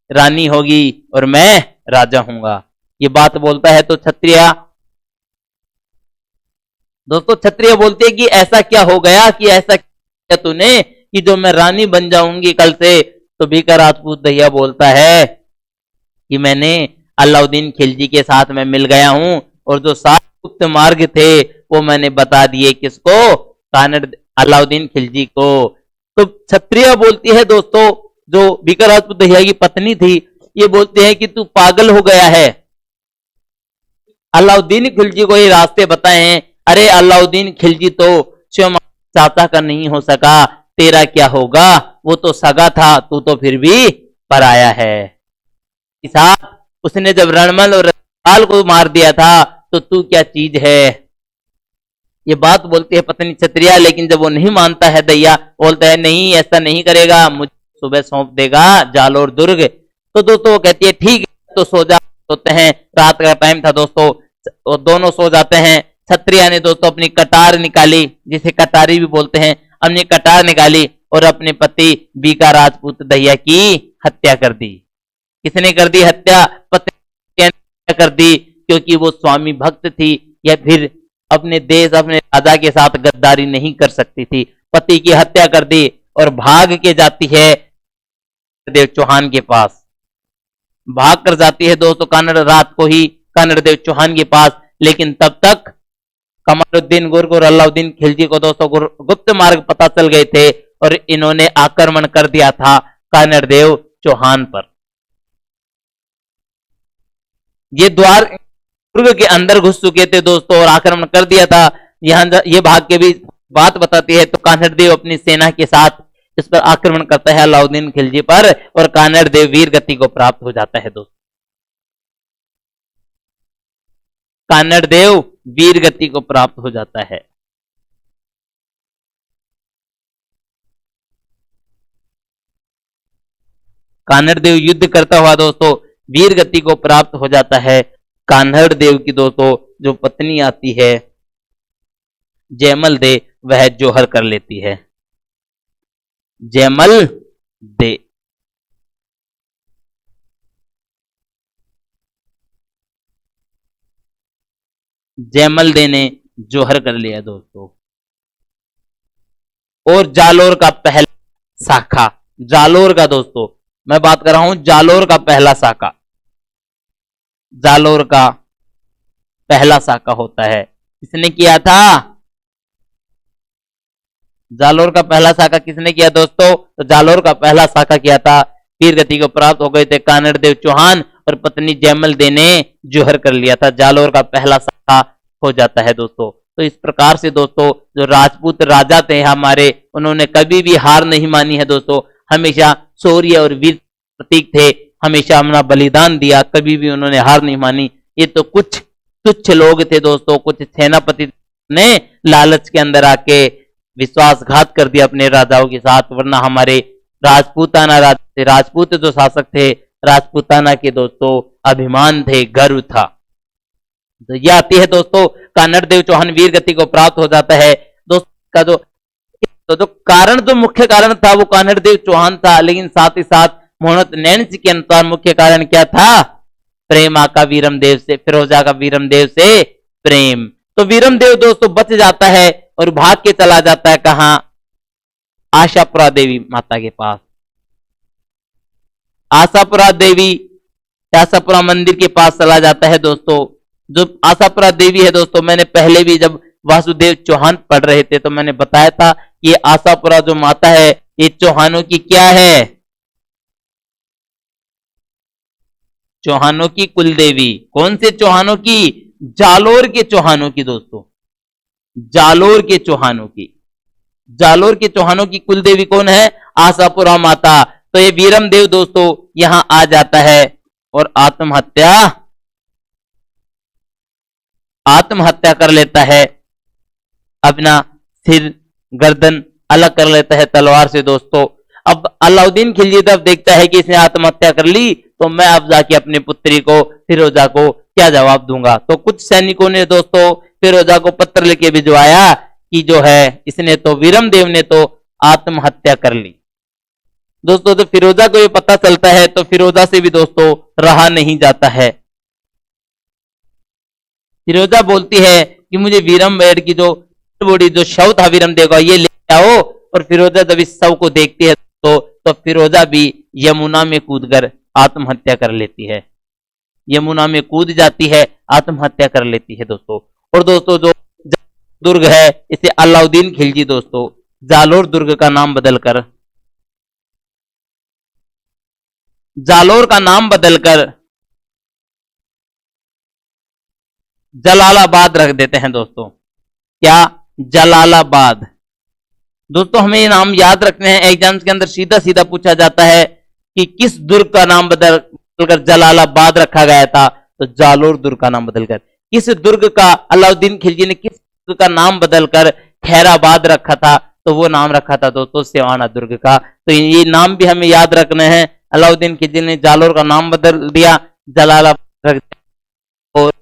रानी होगी और मैं राजा हूंगा। ये बात बोलता है तो क्षत्रिया दोस्तों, क्षत्रिय बोलते हैं कि ऐसा क्या हो गया, कि ऐसा क्या तूने कि जो मैं रानी बन जाऊंगी कल से। तो बीका राजपूत दैया बोलता है कि मैंने अलाउद्दीन खिलजी के साथ में मिल गया हूं और जो सात गुप्त मार्ग थे वो मैंने बता दिए, किसको, कानड़ अलाउद्दीन खिलजी को। तो क्षत्रिय बोलती है दोस्तों, जो बीका राजपूत दैया की पत्नी थी, ये बोलते हैं कि तू पागल हो गया है, अलाउद्दीन खिलजी को ये रास्ते बताए हैं। अरे अलाउद्दीन खिलजी तो स्वयं चाचा का नहीं हो सका, तेरा क्या होगा, वो तो सगा था, तू तो फिर भी पराया है। साथ उसने जब रणमल और रतपाल को मार दिया था तो तू क्या चीज है। ये बात बोलती है पत्नी क्षत्रिया, लेकिन जब वो नहीं मानता है दैया, बोलता है नहीं ऐसा नहीं करेगा, मुझे सुबह सौंप देगा जालोर दुर्ग। तो दोस्तों वो कहती है ठीक है तो सो जा। सोते हैं, रात का टाइम था दोस्तों, वो दोनों सो जाते हैं। क्षत्रिया ने दोस्तों अपनी कटार निकाली, जिसे कटारी भी बोलते हैं, अपनी कटार निकाली और अपने पति बीका राजपूत दैया की हत्या कर दी। किसने कर दी हत्या, पत्नी ने कर दी, क्योंकि वो स्वामी भक्त थी, या फिर अपने देश अपने राजा के साथ गद्दारी नहीं कर सकती थी। पति की हत्या कर दी और भाग के जाती है देव चौहान के पास। भाग कर जाती है दोस्तों कानड़, रात को ही कानड़ देव चौहान के पास। लेकिन तब तक कमालुद्दीन गुर्ग और अलाउद्दीन खिलजी को दोस्तों गुप्त मार्ग पता चल गए थे और इन्होंने आक्रमण कर दिया था कानड़ देव चौहान पर। ये द्वार दुर्ग के अंदर घुस चुके थे दोस्तों और आक्रमण कर दिया था। यहां ये भाग के भी बात बताती है। तो कानड़ देव अपनी सेना के साथ इस पर आक्रमण करता है अलाउद्दीन खिलजी पर, और कानड़ देव वीर गति को प्राप्त हो जाता है दोस्तों। कानड़ देव वीर गति को प्राप्त हो जाता है। कानड़ देव युद्ध करता हुआ दोस्तों वीर गति को प्राप्त हो जाता है। कान्हड़ देव की दोस्तों जो पत्नी आती है जयमल दे, वह जोहर कर लेती है। जयमल दे जयमल दे ने जोहर कर लिया दोस्तों। और जालोर का पहला शाखा, जालोर का दोस्तों मैं बात कर रहा हूं, जालोर का पहला शाखा, जालोर का पहला शाखा होता है। किसने किया था, जालोर का पहला शाखा किसने किया दोस्तों, तो जालोर का पहला शाखा किया था। वीर गति को प्राप्त हो गए थे कानड़ देव चौहान और पत्नी जयमल दे ने जोहर कर लिया था। जालोर का पहला शाखा हो जाता है दोस्तों। तो इस प्रकार से दोस्तों जो राजपूत राजा थे हमारे, उन्होंने कभी भी हार नहीं मानी है दोस्तों, हमेशा शौर्य और वीर प्रतीक थे, हमेशा अपना बलिदान दिया, कभी भी उन्होंने हार नहीं मानी। ये तो कुछ तुच्छ लोग थे दोस्तों, कुछ सेनापति ने लालच के अंदर आके विश्वासघात कर दिया अपने राजाओं के साथ, वरना हमारे राजपूत जो शासक थे, राजपूताना के दोस्तों अभिमान थे, गर्व था। तो यह आती है दोस्तों कानड़ देव चौहान वीर गति को प्राप्त हो जाता है दोस्तों का जो कारण, जो मुख्य कारण था वो कानड़ देव चौहान था, लेकिन साथ ही साथ मोहनत नैन्सी के अनुसार मुख्य कारण क्या था, प्रेम आका वीरम देव से, फिरोजा का वीरम देव से प्रेम। तो वीरम देव दोस्तों बच जाता है और भाग के चला जाता है कहां, आशापुरा देवी माता के पास। आशापुरा देवी, आशापुरा मंदिर के पास चला जाता है दोस्तों। जो आशापुरा देवी है दोस्तों, मैंने पहले भी जब वासुदेव चौहान पढ़ रहे थे तो मैंने बताया था ये आशापुरा जो माता है ये चौहानों की क्या है, चौहानों की कुलदेवी। कौन से चौहानों की, जालोर के चौहानों की दोस्तों, जालोर के चौहानों की, जालोर के चौहानों की कुलदेवी कौन है, आशापुरा माता। तो ये वीरम देव दोस्तों यहां आ जाता है और आत्महत्या कर लेता है। अपना सिर गर्दन अलग कर लेता है तलवार से दोस्तों। अब अलाउद्दीन खिलजी जब देखता है कि इसने आत्महत्या कर ली, तो मैं अब जाके अपनी पुत्री को फिरोजा को क्या जवाब दूंगा। तो कुछ सैनिकों ने दोस्तों फिरोजा को पत्र लिखे भिजवाया कि जो है इसने तो वीरमदेव ने तो आत्महत्या कर ली। दोस्तों तो फिरोजा को ये पता चलता है, तो फिरोजा से भी दोस्तों रहा नहीं जाता है। फिरोजा बोलती है कि मुझे वीरमवेर की जो बॉडी, जो शव था वीरमदेव का, ये ले आओ। और फिरोजा जब इस शव को देखती है तो फिरोजा भी यमुना में कूदकर आत्महत्या कर लेती है। यमुना में कूद जाती है, आत्महत्या कर लेती है दोस्तों। और दोस्तों जो दुर्ग है इसे अलाउद्दीन खिलजी दोस्तों जालोर दुर्ग का नाम बदलकर, जालोर का नाम बदलकर जलालाबाद रख देते हैं दोस्तों। क्या? जलालाबाद। दोस्तों हमें ये नाम याद रखने हैं, एग्जाम्स के अंदर सीधा सीधा पूछा जाता है कि किस दुर्ग का नाम बदलकर जलालाबाद रखा गया था, तो जालोर दुर्ग का नाम बदलकर। किस दुर्ग का अलाउद्दीन खिलजी ने किस दुर्ग का नाम बदलकर खैराबाद रखा था, तो वो नाम रखा था दोस्तों सिवाना दुर्ग का। तो ये नाम भी हमें याद रखने हैं। अलाउद्दीन खिलजी ने जालोर का नाम बदल दिया, जलालाबाद, और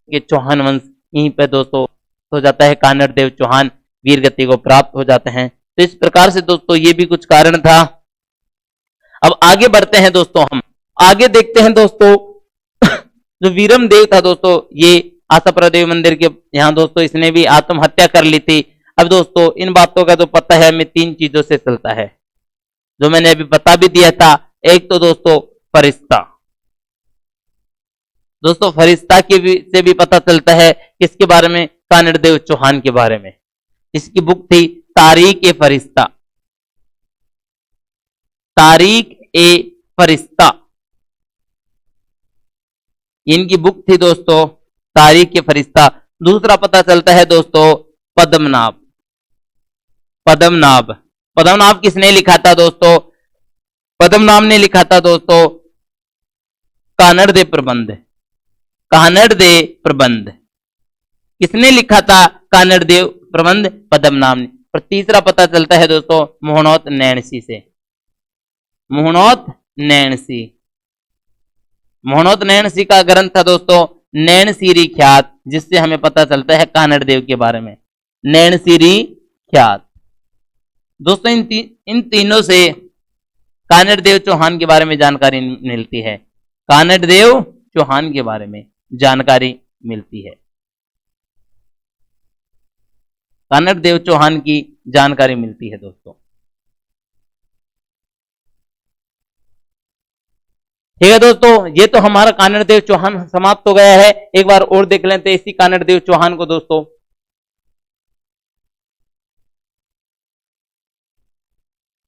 ये चौहान वंश यहीं पे दोस्तों हो जाता है। कानड़ देव चौहान वीर गति को प्राप्त हो जाते हैं। तो इस प्रकार से दोस्तों ये भी कुछ कारण था। अब आगे बढ़ते हैं दोस्तों, हम आगे देखते हैं दोस्तों जो वीरमदेव था दोस्तों, ये आशापुरा देवी मंदिर के यहाँ दोस्तों इसने भी आत्महत्या कर ली थी। अब दोस्तों इन बातों का जो पता है हमें तीन चीजों से चलता है, जो मैंने अभी बता भी दिया था। एक तो दोस्तों फरिश्ता, दोस्तों फरिश्ता से भी पता चलता है किसके बारे में, कानड़ देव चौहान के बारे में। इसकी बुक थी तारीख ए फरिश्ता, तारीख ए फरिश्ता, इनकी बुक थी दोस्तों तारीख ए फरिश्ता। दूसरा पता चलता है दोस्तों पद्मनाभ, पद्मनाभ, पद्मनाभ किसने लिखा था दोस्तों? पद्मनाभ ने लिखा था दोस्तों कानड़ देव प्रबंध, कानड़ देव प्रबंध। किसने लिखा था कानड़ देव प्रबंध? पद्मनाभ ने। और तीसरा पता चलता है दोस्तों मोहनोत नैणसी से, मोहनोत नैणसी, मोहनोत नैणसी का ग्रंथ था दोस्तों नैणसीरी ख्यात, जिससे हमें पता चलता है कानड़ देव के बारे में, नैणसीरी ख्यात। दोस्तों इन तीनों से कानड़ देव चौहान के बारे में जानकारी मिलती है, कानड़ देव चौहान के बारे में जानकारी मिलती है, कानड़ देव चौहान की जानकारी मिलती है दोस्तों। ठीक है दोस्तों, ये तो हमारा कानड़ देव चौहान समाप्त हो गया है। एक बार और देख लेते हैं इसी कानड़ देव चौहान को दोस्तों।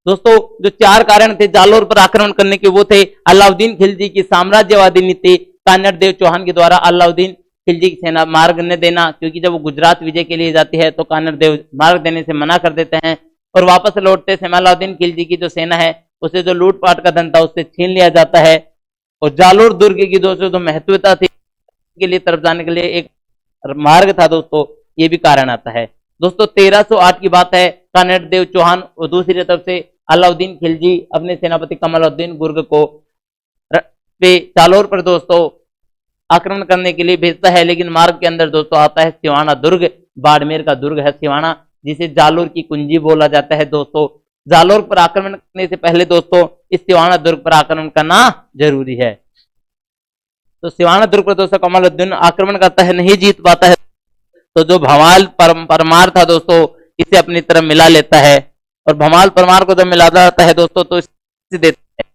दोस्तों जो चार कारण थे जालोर पर आक्रमण करने के, वो थे अलाउद्दीन खिलजी की साम्राज्यवादी नीति, कानड़ देव चौहान के द्वारा अलाउद्दीन खिलजी की सेना मार्ग न देना, क्योंकि जब वो गुजरात विजय के लिए जाती है तो कानड़ देव मार्ग देने से मना कर देते हैं, और वापस लौटते समय अलाउद्दीन खिलजी की जो सेना है उसे जो लूटपाट का धन था उससे छीन लिया जाता है। और जालोर दुर्ग की दोस्तों जो महत्वता थी के लिए तरफ जाने के लिए एक मार्ग था दोस्तों, ये भी कारण आता है दोस्तों। 1308 की बात है, कानड़ देव चौहान और दूसरी तरफ से अलाउद्दीन खिलजी अपने सेनापति कमालुद्दीन गुर्ग को जालोर पर दोस्तों आक्रमण करने के लिए भेजता है, लेकिन मार्ग के अंदर दोस्तों आता है सिवाना दुर्ग, बाड़मेर का दुर्ग है सिवाना, जिसे जालोर की कुंजी बोला जाता है दोस्तों। जालोर पर आक्रमण करने से पहले दोस्तों इस सिवाना दुर्ग पर आक्रमण करना जरूरी है। तो सिवाना दुर्ग पर दोस्तों कमालुद्दीन आक्रमण करता है, नहीं जीत पाता है, तो जो भमाल परमार था दोस्तों इसे अपनी तरफ मिला लेता है, और भमाल परमार को जब मिला जाता है दोस्तों तो इसे देता है,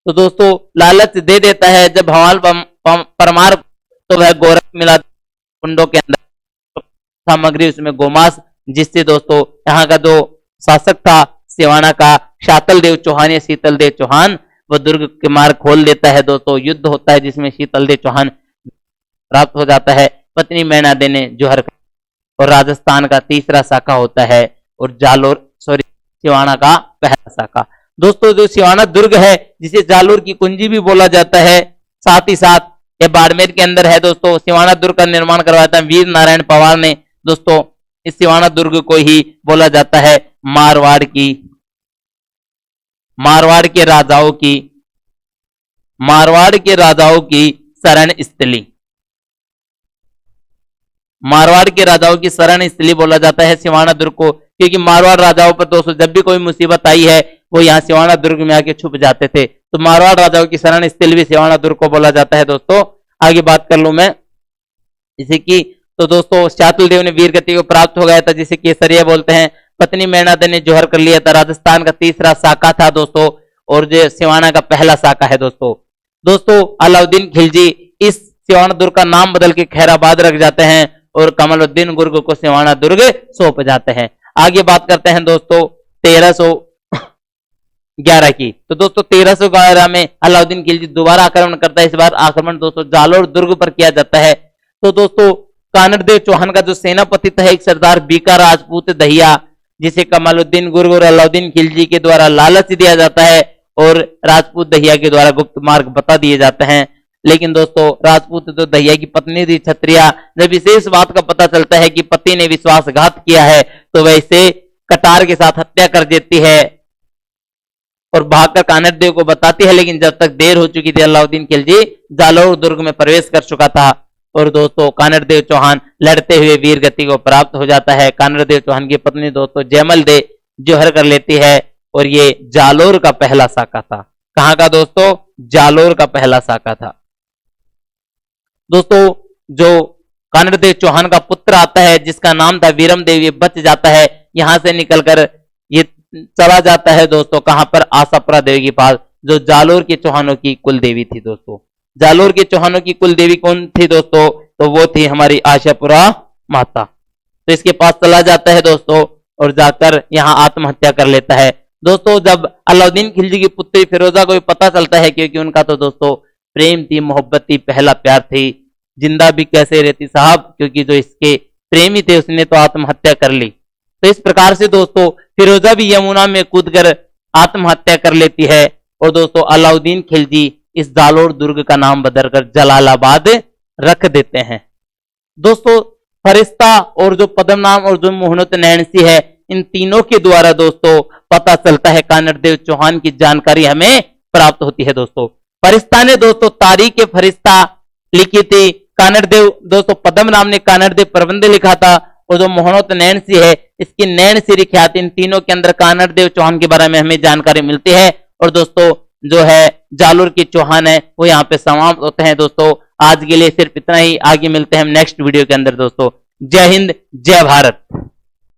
तो दोस्तों लालच दे देता है जब भमाल परमार, तो वह गोरख मिला कुंडों के अंदर सामग्री, उसमें गोमांस, जिससे दोस्तों यहाँ का जो शासक था सिवाना का शातल देव चौहान या शीतल देव चौहान, वह दुर्ग के मार्ग खोल देता है दोस्तों। युद्ध होता है जिसमें शीतल देव चौहान प्राप्त हो जाता है, पत्नी मैना देने जोहर, और राजस्थान का तीसरा शाखा होता है, और जालोर सिवाना का पहला शाखा। दोस्तों जो सिवाना दुर्ग है जिसे जालोर की कुंजी भी बोला जाता है, साथ ही साथ यह बाड़मेर के अंदर है दोस्तों। सिवाना दुर्ग का निर्माण करवाया था वीर नारायण पवार ने दोस्तों, इस सिवाना दुर्ग को ही बोला जाता है मारवाड़ के राजाओं की शरण स्थली। मारवाड़ के राजाओं की शरण स्थली बोला जाता है सिवाना दुर्ग को, क्योंकि मारवाड़ राजाओं पर दोस्तों जब भी कोई मुसीबत आई है वो यहाँ सिवाना दुर्ग में आके छुप जाते थे, तो मारवाड़ राजाओं की शरण स्थली भी सिवाना दुर्ग को बोला जाता है। दोस्तों आगे बात कर लूं मैं इसी की, तो दोस्तों शातल देव ने वीर गति को प्राप्त हो गया था, जिसे केसरिया बोलते हैं। पत्नी मैनादे ने जौहर कर लिया था। राजस्थान का तीसरा साका था दोस्तों, और जो सिवाना का पहला साका है दोस्तों अलाउद्दीन खिलजी इस सिवाना दुर्ग का नाम बदल के खैराबाद रख जाते हैं और कमलुद्दीन दुर्ग को सिवाना दुर्ग सौंप जाते हैं। आगे बात करते हैं दोस्तों 1311 की, तो दोस्तों 1311 में अलाउद्दीन खिलजी दोबारा आक्रमण करता है। इस बार आक्रमण दोस्तों जालोर दुर्ग पर किया जाता है। तो दोस्तों कानड़देव चौहान का जो सेनापति था एक सरदार बीका राजपूत दहिया, जिसे कमालुद्दीन गुर्ग और अलाउद्दीन खिलजी के द्वारा लालच दिया जाता है और राजपूत दहिया के द्वारा गुप्त मार्ग बता दिए जाते हैं। लेकिन दोस्तों राजपूत तो दहिया की पत्नी थी छत्रिया, जब इसे इस बात का पता चलता है कि पति ने विश्वासघात किया है तो वह इसे कटार के साथ हत्या कर देती है और भागकर कानड़देव को बताती है। लेकिन जब तक देर हो चुकी थी, अलाउद्दीन खिलजी जालोर दुर्ग में प्रवेश कर चुका था और दोस्तों कानड़देव चौहान लड़ते हुए वीर गति को प्राप्त हो जाता है। कानड़देव चौहान की पत्नी दोस्तों जयमल दे जौहर कर लेती है और ये जालोर का पहला साका था। कहां का दोस्तों? जालोर का पहला साका था। दोस्तों जो कानड़देव चौहान का पुत्र आता है जिसका नाम था वीरम देव, ये बच जाता है, यहां से निकलकर ये चला जाता है दोस्तों कहां पर? आशापुरा देवी के पास, जो जालोर के चौहानों की कुल देवी थी। दोस्तों जालोर के चौहानों की कुल देवी कौन थी दोस्तों? तो वो थी हमारी आशापुरा माता। तो इसके पास चला जाता है दोस्तों और जाकर यहां आत्महत्या कर लेता है। दोस्तों जब अलाउद्दीन खिलजी की पुत्री फिरोजा को पता चलता है, क्योंकि उनका तो दोस्तों प्रेम थी, मोहब्बत थी, पहला प्यार थी, जिंदा भी कैसे रहती साहब, क्योंकि जो इसके प्रेमी थे उसने तो आत्महत्या कर ली। तो इस प्रकार से दोस्तों फिरोजा भी यमुना में कूदकर आत्महत्या कर लेती है और दोस्तों अलाउद्दीन खिलजी इस जालोर दुर्ग का नाम बदलकर जलालाबाद रख देते हैं। दोस्तों फरिश्ता और जो पद्मनाम और जो मोहनत नैणसी है, इन तीनों के द्वारा दोस्तों पता चलता है कानड़देव चौहान की जानकारी हमें प्राप्त होती है। दोस्तों फरिश्ता ने दोस्तों तारीख फरिश्ता लिखी थी, कानड़देव दोस्तों पद्मनाम ने कानड़देव प्रबंध लिखा था और जो मोहनत नैणसी है इसकी नैणसी ख्याति, इन तीनों के अंदर कानड़देव चौहान के बारे में हमें जानकारी मिलती है। और दोस्तों जो है जालोर के चौहान है वो यहाँ पे समाप्त होते हैं। दोस्तों आज के लिए सिर्फ इतना ही, आगे मिलते हैं हम नेक्स्ट वीडियो के अंदर। दोस्तों जय हिंद, जय भारत।